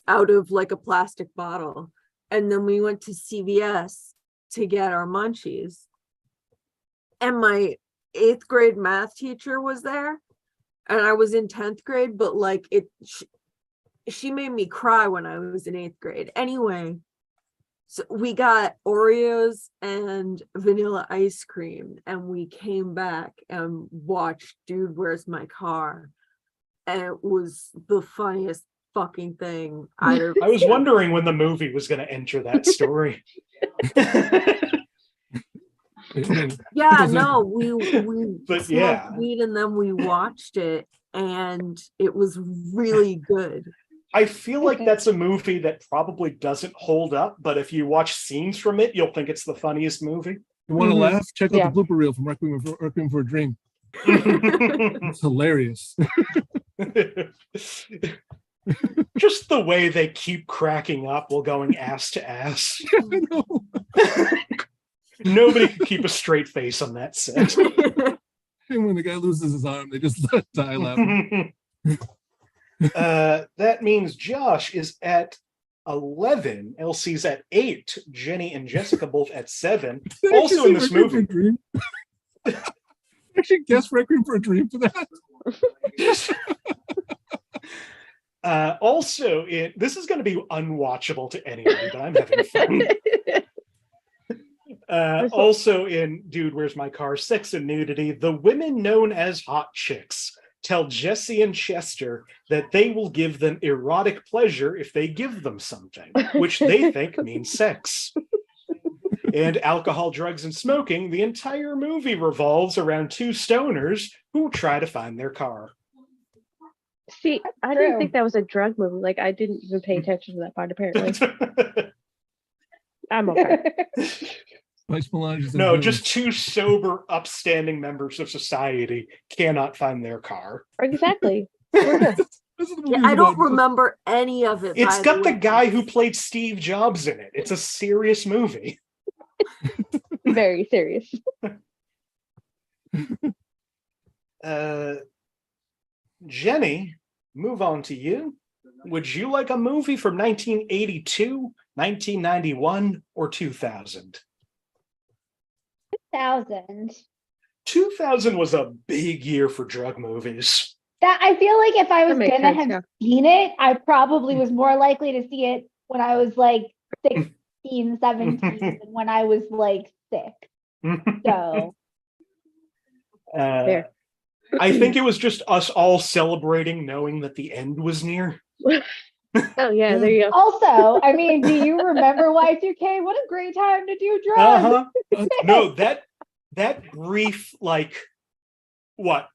out of like a plastic bottle, and then we went to CVS to get our munchies, and my 8th grade math teacher was there. And I was in 10th grade, but like she made me cry when I was in 8th grade. Anyway, so we got Oreos and vanilla ice cream, and we came back and watched Dude, Where's My Car? And it was the funniest fucking thing I'd ever I was seen. wondering when the movie was going to enter that story. Yeah, no, we But smoked yeah. weed and then we watched it, and it was really good. I feel like that's a movie that probably doesn't hold up, but if you watch scenes from it, you'll think it's the funniest movie. You want to Mhm. laugh? Check out Yeah. the blooper reel from Requiem for a Dream. It's hilarious. Just the way they keep cracking up while going ass to ass. I know. Nobody could keep a straight face on that set. And when the guy loses his arm, they just die laughing. That means Josh is at 11, LC's at 8, Jenny and Jessica both at 7. Also in this Requiem for a movie. Dream. I should guess Requiem for a Dream for that. Also, this is going to be unwatchable to anybody, but I'm having fun. Also in Dude, Where's My Car? Sex and Nudity, the women known as hot chicks tell Jesse and Chester that they will give them erotic pleasure if they give them something, which they think means sex. And Alcohol, Drugs, and Smoking, the entire movie revolves around two stoners who try to find their car. See, I didn't think that was a drug movie. Like, I didn't even pay attention to that part, apparently. I'm okay. Spice Melange is No, just two sober, upstanding members of society cannot find their car. Exactly. Yeah, I don't remember any of it. It's by got the way. guy who played Steve Jobs in it. It's a serious movie. Very serious. Jenny, move on to you. Would you like a movie from 1982, 1991, or 2000? 2000. 2000 was a big year for drug movies. That I feel like if I was That makes gonna sense, have seen it, I probably was more likely to see it when I was like 16, 17 than when I was like 6. So Fair. I think it was just us all celebrating knowing that the end was near. Oh, yeah, there you go. also, I mean, do you remember Y2K? What a great time to do drugs. No, that brief, like, what,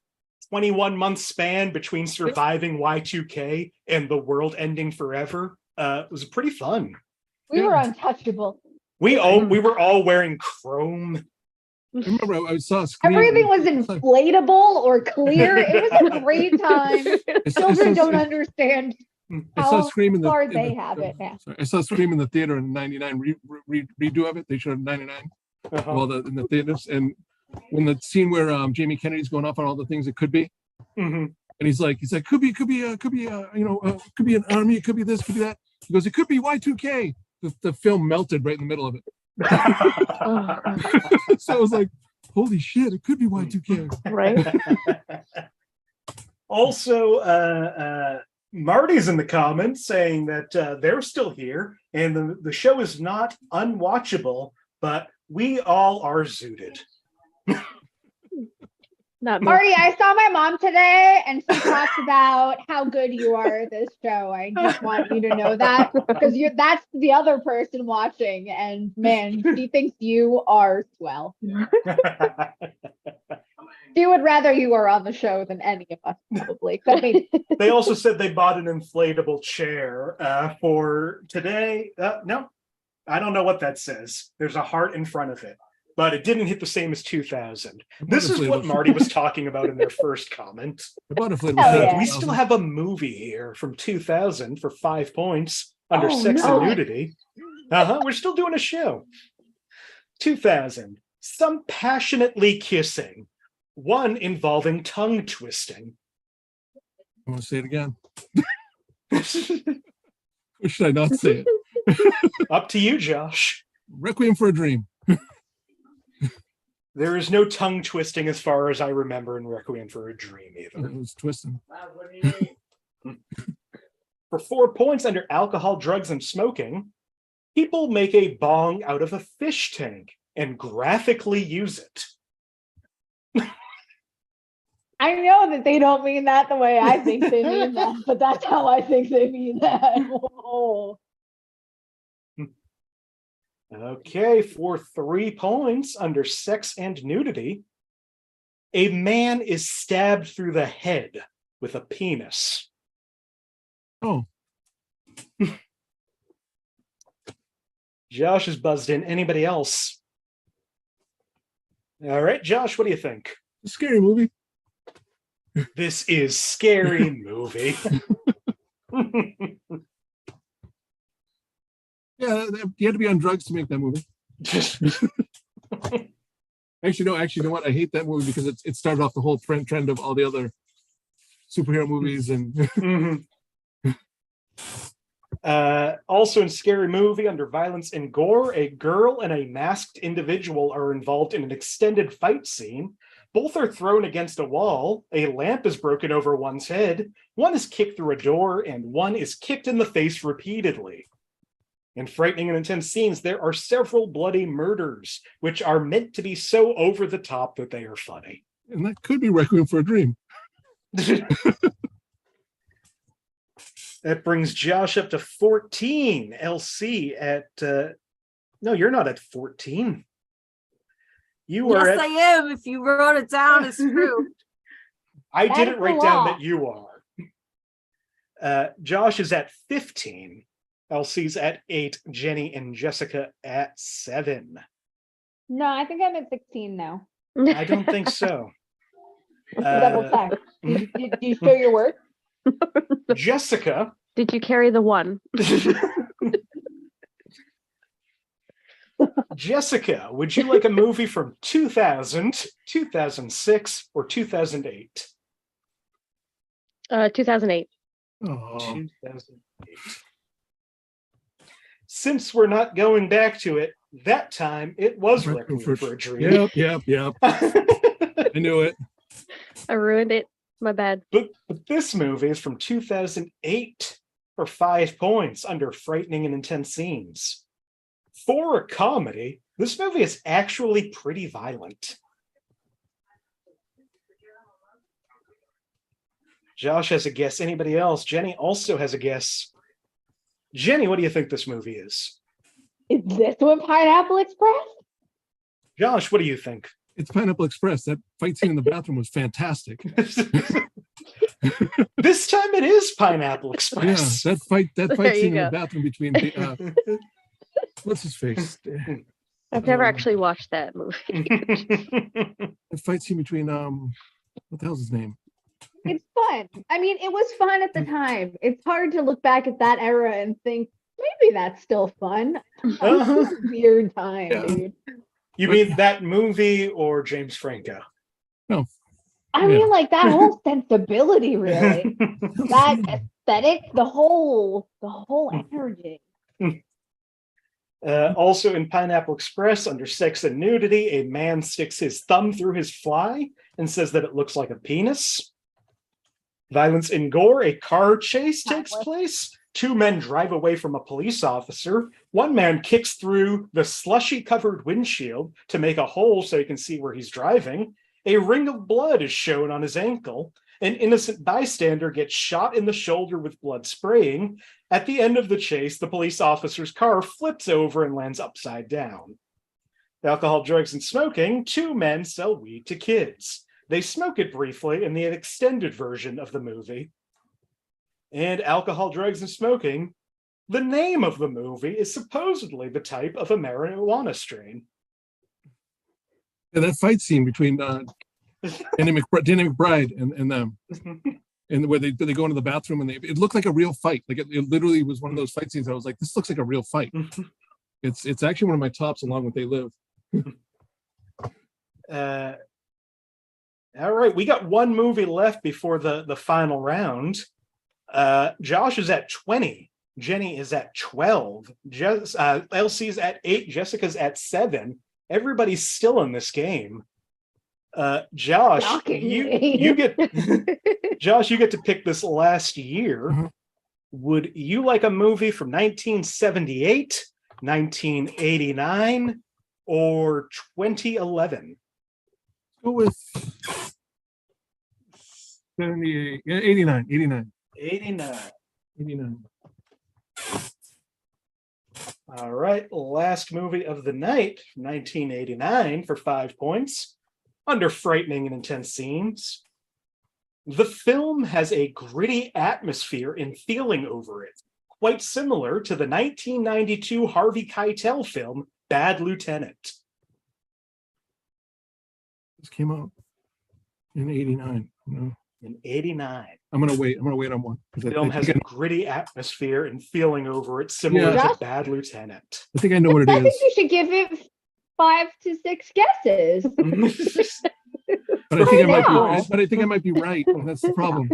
21-month span between surviving Y2K and the world ending forever was pretty fun. We were untouchable. We were all wearing chrome. I remember I saw a screen. Everything was inflatable or clear. It was a great time. Children don't understand I saw Scream in the hard they have it now. Sorry, I saw Scream in the theater in '99 redo of it. They showed '99 in the theaters, and when the scene where Jamie Kennedy's going off on all the things it could be, and he's like could be could be an army, it could be this, could be that. He goes, it could be Y2K. The film melted right in the middle of it. So I was like, holy shit, it could be Y2K. Right? Also, Marty's in the comments saying that they're still here and the show is not unwatchable, but we all are zooted. Not me. Marty, I saw my mom today and she talked about how good you are at this show. I just want you to know that because that's the other person watching, and man, she thinks you are swell. She would rather you were on the show than any of us, probably. I mean, They also said they bought an inflatable chair for today. No, I don't know what that says. There's a heart in front of it, but it didn't hit the same as 2000. This is what Marty was talking about in their first comment. yeah. We still have a movie here from 2000 for 5 points under Sex and Nudity. We're still doing a show. 2000, Some Passionately Kissing. One involving tongue twisting. I want to say it again. Or should I not say it? Up to you, Josh. Requiem for a Dream. There is no tongue twisting as far as I remember in Requiem for a Dream either. It was twisting. For 4 points under Alcohol, Drugs, and Smoking, people make a bong out of a fish tank and graphically use it. I know that they don't mean that the way I think they mean that, but that's how I think they mean that. Oh. Okay, for 3 points under Sex and Nudity, a man is stabbed through the head with a penis. Oh. Josh is buzzed in. Anybody else? All right, Josh, what do you think? A scary movie. This is Scary Movie. Yeah, you had to be on drugs to make that movie. Actually, you know what? I hate that movie because it started off the whole trend of all the other superhero movies and. Also in Scary Movie, under Violence and Gore, a girl and a masked individual are involved in an extended fight scene. Both are thrown against a wall. A lamp is broken over one's head. One is kicked through a door, and one is kicked in the face repeatedly. In frightening and intense scenes, there are several bloody murders, which are meant to be so over the top that they are funny. And that could be Requiem for a Dream. That brings Josh up to 14. LC at no, you're not at 14. You are Yes, at I am. If you wrote it down, it's true. I That's didn't a write down lot. that you are. Josh is at 15. LC's at 8. Jenny and Jessica at 7. No, I think I'm at 16 now. I don't think so. Double check. Did you show your work? Jessica. Did you carry the one? Jessica, would you like a movie from 2000, 2006, or 2008? 2008. Oh, 2008. Since we're not going back to it, that time it was Requiem for a Dream. Yep. I knew it. I ruined it. My bad. But this movie is from 2008 for 5 points under frightening and intense scenes. For a comedy, this movie is actually pretty violent. Josh has a guess. Anybody else? Jenny also has a guess. Jenny, what do you think this movie is? Is this what Pineapple Express? Josh, what do you think? It's Pineapple Express. That fight scene in the bathroom was fantastic. This time it is Pineapple Yeah, Express. that fight There scene you in the go. bathroom between what's his face? I've never Um, actually watched that movie. The fight scene between what the hell's his name? It's fun. I mean, it was fun at the time. It's hard to look back at that era and think, maybe that's still fun. Uh-huh. It's a weird time, Yeah. dude. You mean that movie or James Franco? I mean, like that whole sensibility, really. That Yeah. aesthetic, the whole energy. Also in Pineapple Express, under sex and nudity, a man sticks his thumb through his fly and says that it looks like a penis. Violence and gore, a car chase takes place. 2 men drive away from a police officer. 1 man kicks through the slushy-covered windshield to make a hole so he can see where he's driving. A ring of blood is shown on his ankle. An innocent bystander gets shot in the shoulder with blood spraying. At the end of the chase, the police officer's car flips over and lands upside down. Alcohol, drugs, and smoking, 2 men sell weed to kids. They smoke it briefly in the extended version of the movie. And alcohol, drugs, and smoking, the name of the movie is supposedly the type of a marijuana strain. Yeah, that fight scene between Danny McBride and them, and where they go into the bathroom and it looked like a real fight. Like it literally was one of those fight scenes. I was like, this looks like a real fight. It's actually one of my tops along with They Live. All right, we got 1 movie left before the final round. Josh is at 20. Jenny is at 12. LC's at 8. Jessica's at 7. Everybody's still in this game. Josh, you get Josh, you get to pick this last year. Mhm. Would you like a movie from 1978, 1989, or 2011? Go with 78, 89. 89. All right, last movie of the night, 1989 for 5 points. Under frightening and intense scenes. The film has a gritty atmosphere and feeling over it, quite similar to the 1992 Harvey Keitel film, Bad Lieutenant. This came out in 89. In 89. I'm gonna wait on one. The film has a gritty atmosphere and feeling over it, similar Yeah. to Bad Lieutenant. I think I know what it I think is. you should give it 5 to 6 guesses. But I think I now. might be right. That's the problem.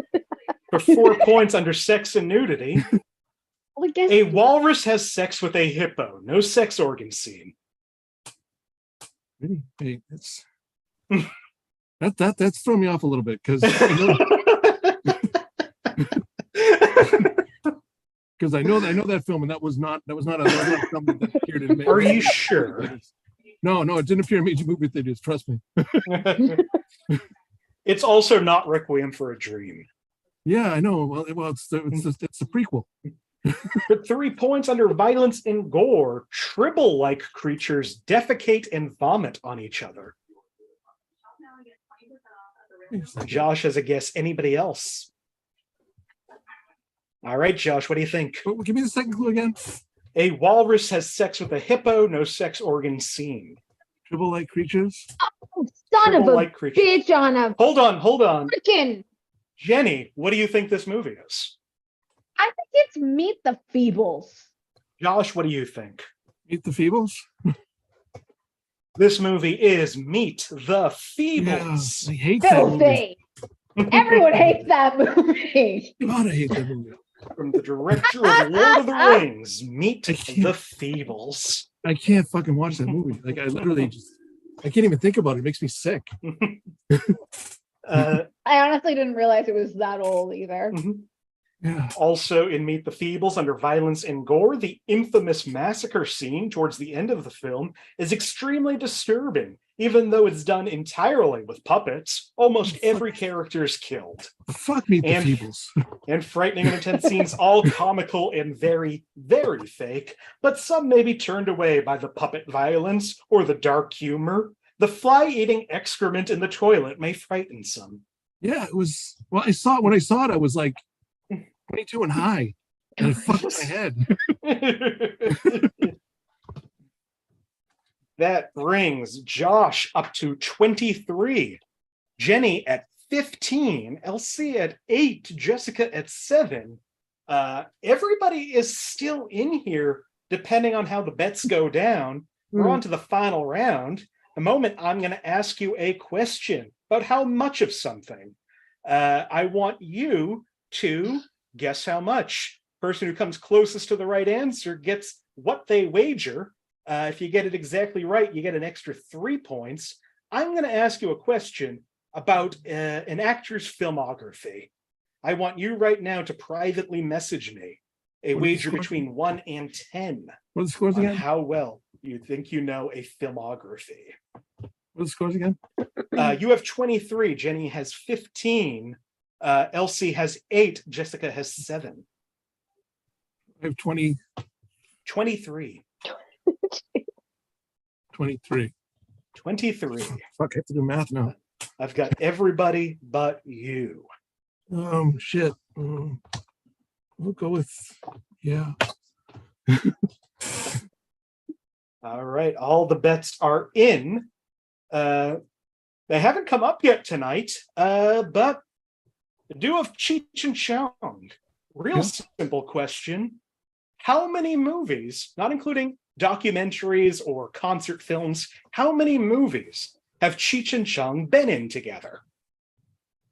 For 4 points under sex and nudity, Well, I guess a walrus has sex with a hippo. No sex organ scene. Really? Hey, that's thrown me off a little bit because because I know that film, and that was not a film that appeared in. Are you sure? No, it didn't appear in major movie theaters. Trust me. It's also not Requiem for a Dream. Yeah, I know. Well, it's the prequel. For 3 points under violence and gore, Tribble-like creatures defecate and vomit on each other. Josh has a guess. Anybody else? All right, Josh, what do you think? Give me the second clue again. A walrus has sex with a hippo, no sex organ seen. Tribble-like creatures? Oh, son of a Tribble-like creatures. bitch on a Hold on. freaking. Jenny, what do you think this movie is? I think it's Meet the Feebles. Josh, what do you think? Meet the Feebles? This movie is Meet the Feebles. Yeah, I hate that movie. Filthy. Everyone hates that movie. God, I hate that movie. From the director of Lord of the Rings, Meet the Feebles. I can't fucking watch that movie. Like, I can't even think about it. It makes me sick. I honestly didn't realize it was that old either. Yeah. Also in Meet the Feebles, under violence and gore, the infamous massacre scene towards the end of the film is extremely disturbing. Even though it's done entirely with puppets, almost every character is killed. Fuck Meet the Feebles. And frightening and intense scenes, all comical and very, very fake, but some may be turned away by the puppet violence or the dark humor. The fly-eating excrement in the toilet may frighten some. Yeah, it was. Well, when I saw it, I was like 22 and high, and it fucked my head. That brings Josh up to 23, Jenny at 15, Elsie at 8, Jessica at 7. Everybody is still in here, depending on how the bets go down. We're on to the final round. The moment I'm going to ask you a question about how much of something. I want you to guess how much. Person who comes closest to the right answer gets what they wager. If you get it exactly right, you get an extra 3 points. I'm going to ask you a question about an actor's filmography. I want you right now to privately message me a wager between 1 and 10. What are the scores again? How well you think you know a filmography. What are the scores again? You have 23. Jenny has 15. Elsie has 8. Jessica has 7. I have 20. 23. 23. 23. Fuck, I have to do math now. I've got everybody but you. Shit. We'll go with, yeah. All right. All the bets are in. They haven't come up yet tonight, but the duo of Cheech and Chong. Real simple question. How many movies, not including documentaries or concert films, how many movies have Cheech and Chong been in together?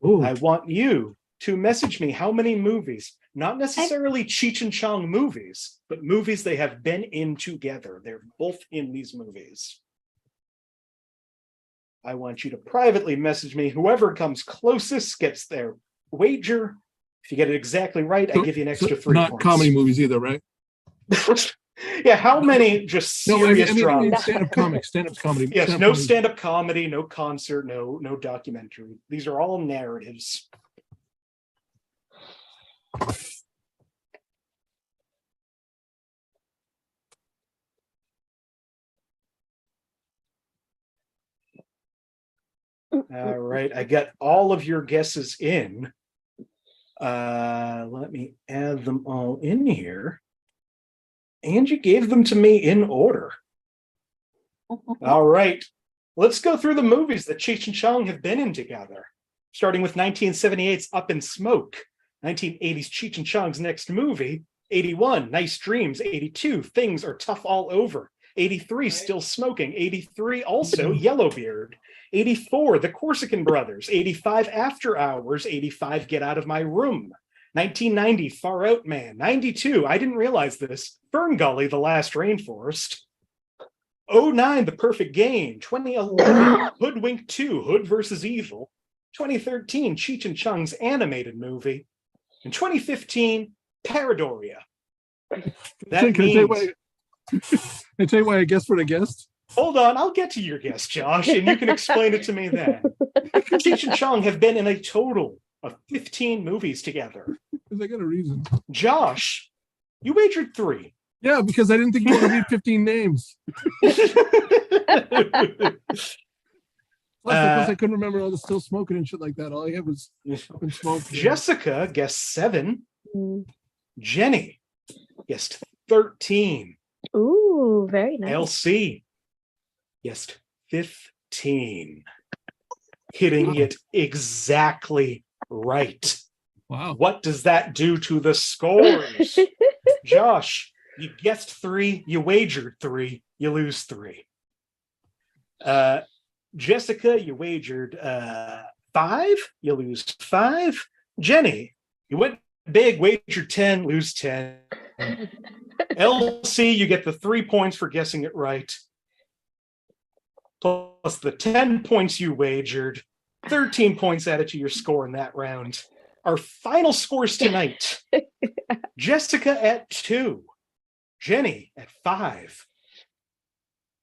Ooh. I want you to message me how many movies, not necessarily Cheech and Chong movies, but movies they have been in together. They're both in these movies. I want you to privately message me. Whoever comes closest gets their wager. If you get it exactly right, I give you an extra 3 not points. Comedy movies either, right? Yeah, how many just serious dramas? Stand-up comics, stand-up comedy. Yes, no stand-up comedy, no concert, no documentary. These are all narratives. All right, I got all of your guesses in. Let me add them all in here. And you gave them to me in order. All right, let's go through the movies that Cheech and Chong have been in together. Starting with 1978's Up in Smoke, 1980's Cheech and Chong's next movie, 81, Nice Dreams, 82, Things Are Tough All Over, 83, Still Smoking, 83, also Yellowbeard, 84, The Corsican Brothers, 85, After Hours, 85, Get Out of My Room, 1990, Far Out Man, 92, I didn't realize this, Fern Gully, The Last Rainforest, 09, The Perfect Game, 2011, Hoodwink 2, Hood versus Evil, 2013, Cheech and Chong's animated movie, in 2015, Paradoria. That Can I tell you means... I tell you why I guessed what I guessed? Hold on, I'll get to your guess, Josh, and you can explain it to me then. Cheech and Chong have been in a total of 15 movies together. Because I got a reason. Josh, you wagered 3. Yeah, because I didn't think you want to read 15 names. Plus, I couldn't remember all the still smoking and shit like that. All I had was up and smoke. Jessica guessed 7. Mm. Jenny guessed 13. Ooh, very nice. LC guessed 15. Hitting it exactly right. Wow. What does that do to the scores? Josh, you guessed 3, you wagered 3, you lose 3. Jessica, you wagered 5, you lose 5. Jenny, you went big, wagered 10, lose 10. LC, you get the 3 points for guessing it right. Plus the 10 points you wagered, 13 points added to your score in that round. Our final scores tonight. Jessica at 2. Jenny at 5.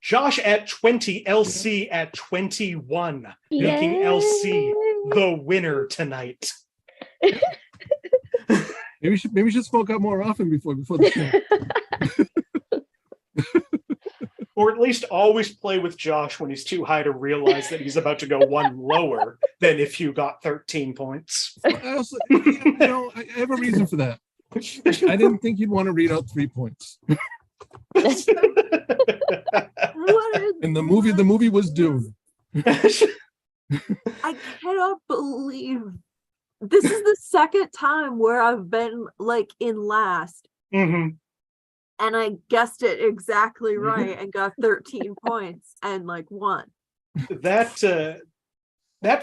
Josh at 20. LC at 21. Making LC the winner tonight. Maybe we should smoke out more often before the show. Or at least always play with Josh when he's too high to realize that he's about to go 1 lower than if you got 13 points. I also, I have a reason for that. I didn't think you'd want to read out 3 points. And the movie was Dune. I cannot believe this is the second time where I've been like in last. Mm-hmm. And I guessed it exactly right and got 13 points and like won. That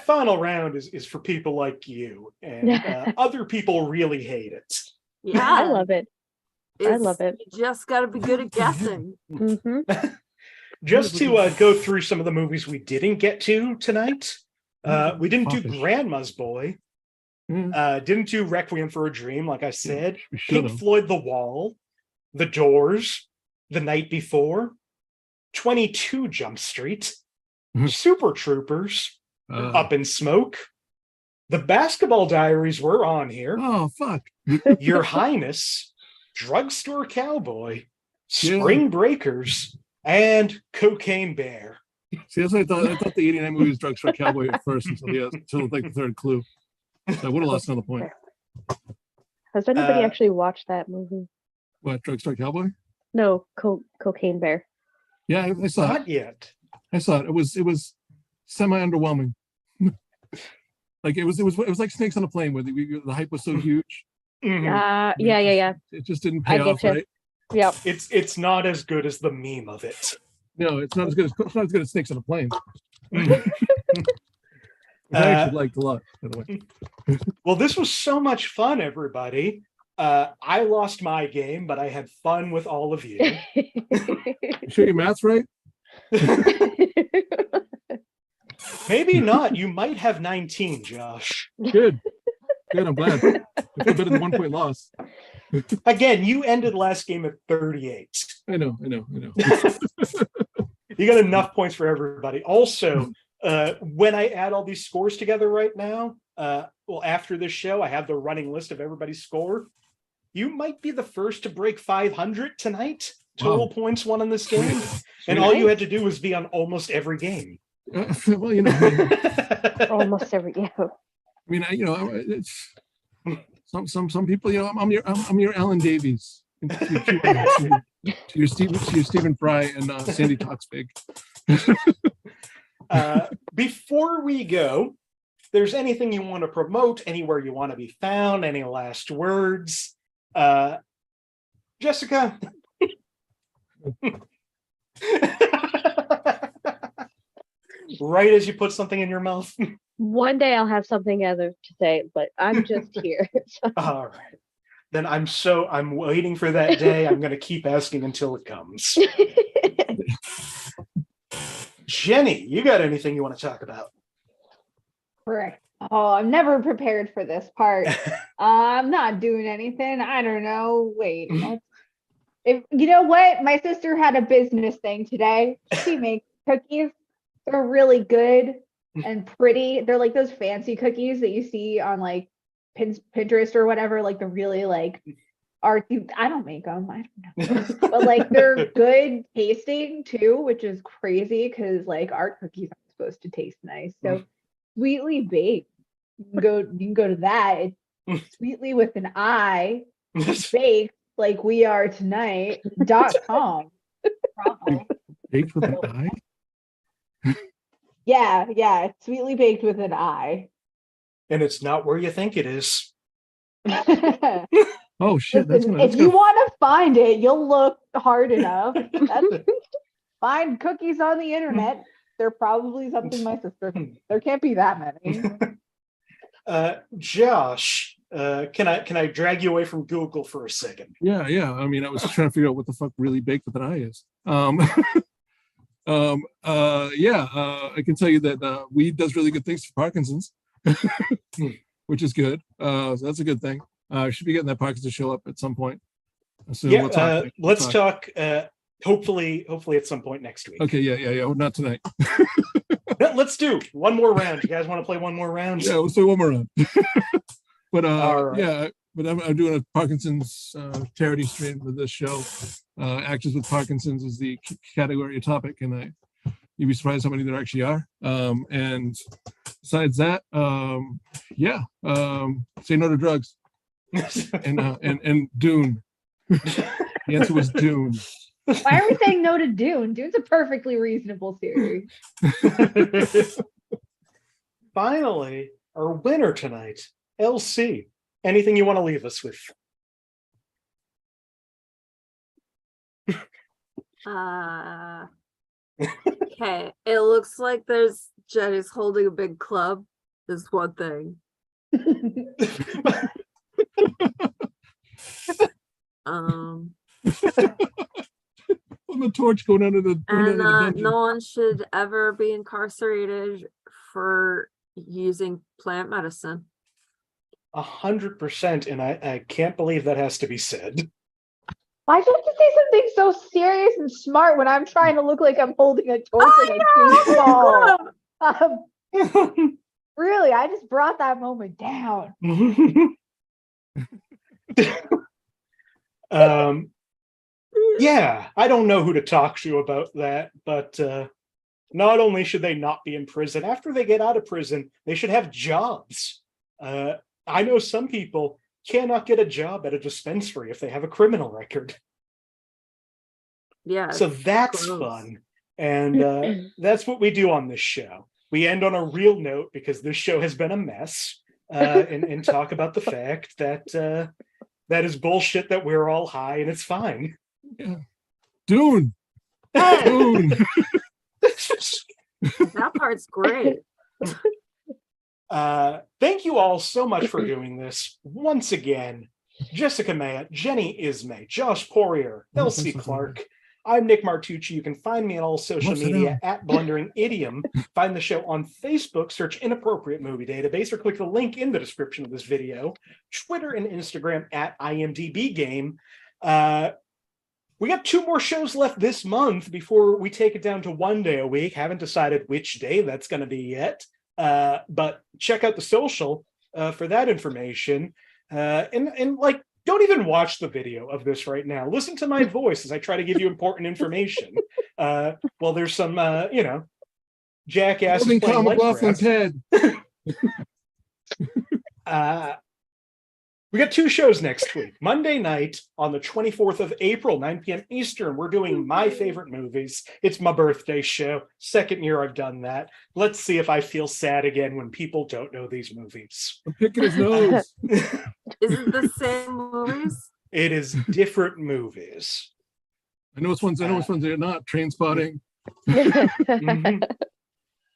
final round is for people like you, and other people really hate it. Yeah, I love it. I love it. You just got to be good at guessing. Mm-hmm. Just to go through some of the movies we didn't get to tonight. We didn't do Grandma's Boy. Didn't do Requiem for a Dream, like I said. Pink Floyd The Wall. The Doors, The Night Before, 22 Jump Street, Super Troopers, Up in Smoke, The Basketball Diaries were on here. Oh, fuck. Your Highness, Drugstore Cowboy, Spring Breakers, and Cocaine Bear. See, that's what I thought. I thought the 89 movie was Drugstore Cowboy at first until like the third clue. So I would have lost another point. Has anybody actually watched that movie? What, Drugstore Cowboy? No, Cocaine Bear. Yeah, I saw Not it. yet. I saw it. It was semi-underwhelming. Like it was like Snakes on a Plane, where the hype was so huge. Mhm. Yeah. It just didn't pay off, right? Yep. It's not as good as the meme of it. No, it's not as good as Snakes on a Plane. Mhm. Which I actually liked a lot, by the way. Well, this was so much fun, everybody. I lost my game, but I had fun with all of you. You sure your math's right? Maybe not. You might have 19, Josh. Good. I'm glad. It's better than 1 point loss. Again, you ended last game at 38. I know. You got enough points for everybody. Also, when I add all these scores together right now, after this show, I have the running list of everybody's score. You might be the first to break 500 tonight. Total points won in this game. And all you had to do was be on almost every game. Well, Almost every I mean, it's some people. I'm your Alan Davies. To your Stephen Fry and Sandy Talks Big. Before we go, if there's anything you want to promote, anywhere you want to be found, any last words, Jessica. Right as you put something in your mouth. One day I'll have something other to say, but I'm just here. All right. Then I'm waiting for that day. I'm going to keep asking until it comes. Jenny, you got anything you want to talk about? Correct. Oh, I'm never prepared for this part. I'm not doing anything. I don't know. Wait. If you know what, my sister had a business thing today. She makes cookies. They're really good and pretty. They're like those fancy cookies that you see on like Pinterest or whatever, like the really like artsy. I don't make them. I don't know, but like they're good tasting too, which is crazy because like art cookies aren't supposed to taste nice. So sweetly baked. You can go to that. It's sweetly with an I baked like we are tonight.com. Bravo. Baked with an eye? Yeah, it's sweetly baked with an I. And it's not where you think it is. Oh shit! Listen, if you want to find it, you'll look hard enough. Find cookies on the internet. They're probably something my sister. There can't be that many. Josh, can I drag you away from Google for a second? Yeah. I mean, I was trying to figure out what the fuck really baked with an eye is. I can tell you that weed does really good things for Parkinson's, which is good. So that's a good thing. I should be getting that Parkinson's show up at some point. So let's talk. Hopefully at some point next week. Okay, yeah. Not tonight. Let's do one more round. You guys want to play one more round? Yeah, let's do one more round. But right. Yeah, but I'm doing a Parkinson's charity stream with this show. Actors with Parkinson's is the category or topic, and you'd be surprised how many there actually are. And besides that, say no to drugs. and Dune. The answer was Dune. Why are we saying no to Dune? Dune's a perfectly reasonable series. Finally, our winner tonight, LC. Anything you want to leave us with? Okay. It looks like there's Jenny's holding a big club. Is one thing. On the torch going under the dungeon. No one should ever be incarcerated for using plant medicine. 100%, and I can't believe that has to be said. Why do you have to say something so serious and smart when I'm trying to look like I'm holding a torch and a ball? Really, I just brought that moment down. Yeah, I don't know who to talk to about that, but not only should they not be in prison, after they get out of prison, they should have jobs. I know some people cannot get a job at a dispensary if they have a criminal record. Yeah. So that's fun. And that's what we do on this show. We end on a real note because this show has been a mess, and talk about the fact that that is bullshit, that we're all high and it's fine. Yeah. Dune. Dune. That part's great. Thank you all so much for doing this. Once again, Jessica Mayotte, Jenny Isme, Josh Poirier, Elsie Clark. I'm Nick Martucci. You can find me on all social media at Blundering Idiom. Find the show on Facebook, search Inappropriate Movie Database, or click the link in the description of this video. Twitter and Instagram at IMDb Game. We got 2 more shows left this month before we take it down to 1 day a week. Haven't decided which day that's going to be yet. But check out the social for that information. And like, don't even watch the video of this right now. Listen to my voice as I try to give you important information. Well, there's some, jackasses playing McLaughlin's head. We got 2 shows next week. Monday night on the 24th of April, 9 p.m. Eastern, we're doing my favorite movies. It's my birthday show. 2nd year I've done that. Let's see if I feel sad again when people don't know these movies. I'm picking his nose. Is it the same movies? It is different movies. I know which ones they're not. Trainspotting. Mm-hmm.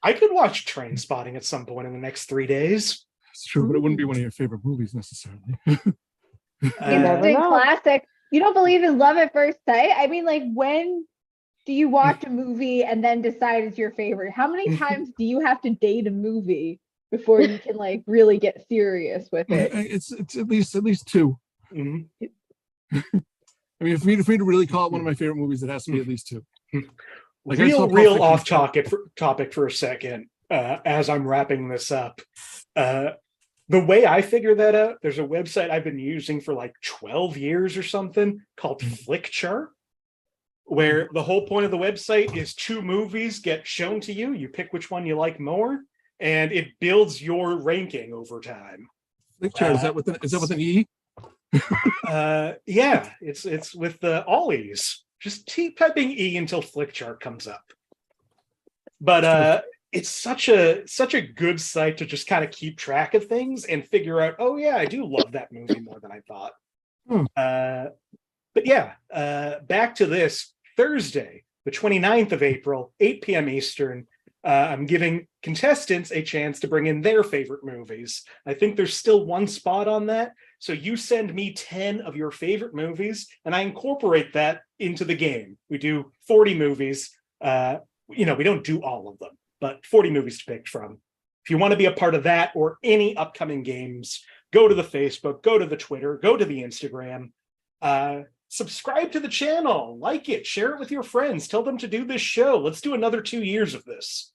I could watch Trainspotting at some point in the next 3 days. It's true, but it wouldn't be one of your favorite movies necessarily. Classic. You don't believe in love at first sight? I mean, like, when do you watch a movie and then decide it's your favorite? How many times do you have to date a movie before you can like really get serious with it? It's at least 2. Mm-hmm. I mean, for me to really call it one of my favorite movies, it has to be at least 2. Like, I saw Pulp real Fiction off topic for a second. As I'm wrapping this up, the way I figure that out, there's a website I've been using for like 12 years or something called Flickchart, where the whole point of the website is 2 movies get shown to you. You pick which one you like more, and it builds your ranking over time. Flickchart, is that with an E? Yeah, it's with all E's. Just keep typing E until Flickchart comes up. But it's such a good site to just kind of keep track of things and figure out, oh yeah, I do love that movie more than I thought. But yeah, back to this Thursday, the 29th of April, 8 p.m. Eastern. I'm giving contestants a chance to bring in their favorite movies. I think there's still 1 spot on that. So you send me 10 of your favorite movies, and I incorporate that into the game. We do 40 movies. We don't do all of them, but 40 movies to pick from. If you want to be a part of that or any upcoming games, go to the Facebook, go to the Twitter, go to the Instagram. Subscribe to the channel, like it, share it with your friends, tell them to do this show. Let's do another 2 years of this.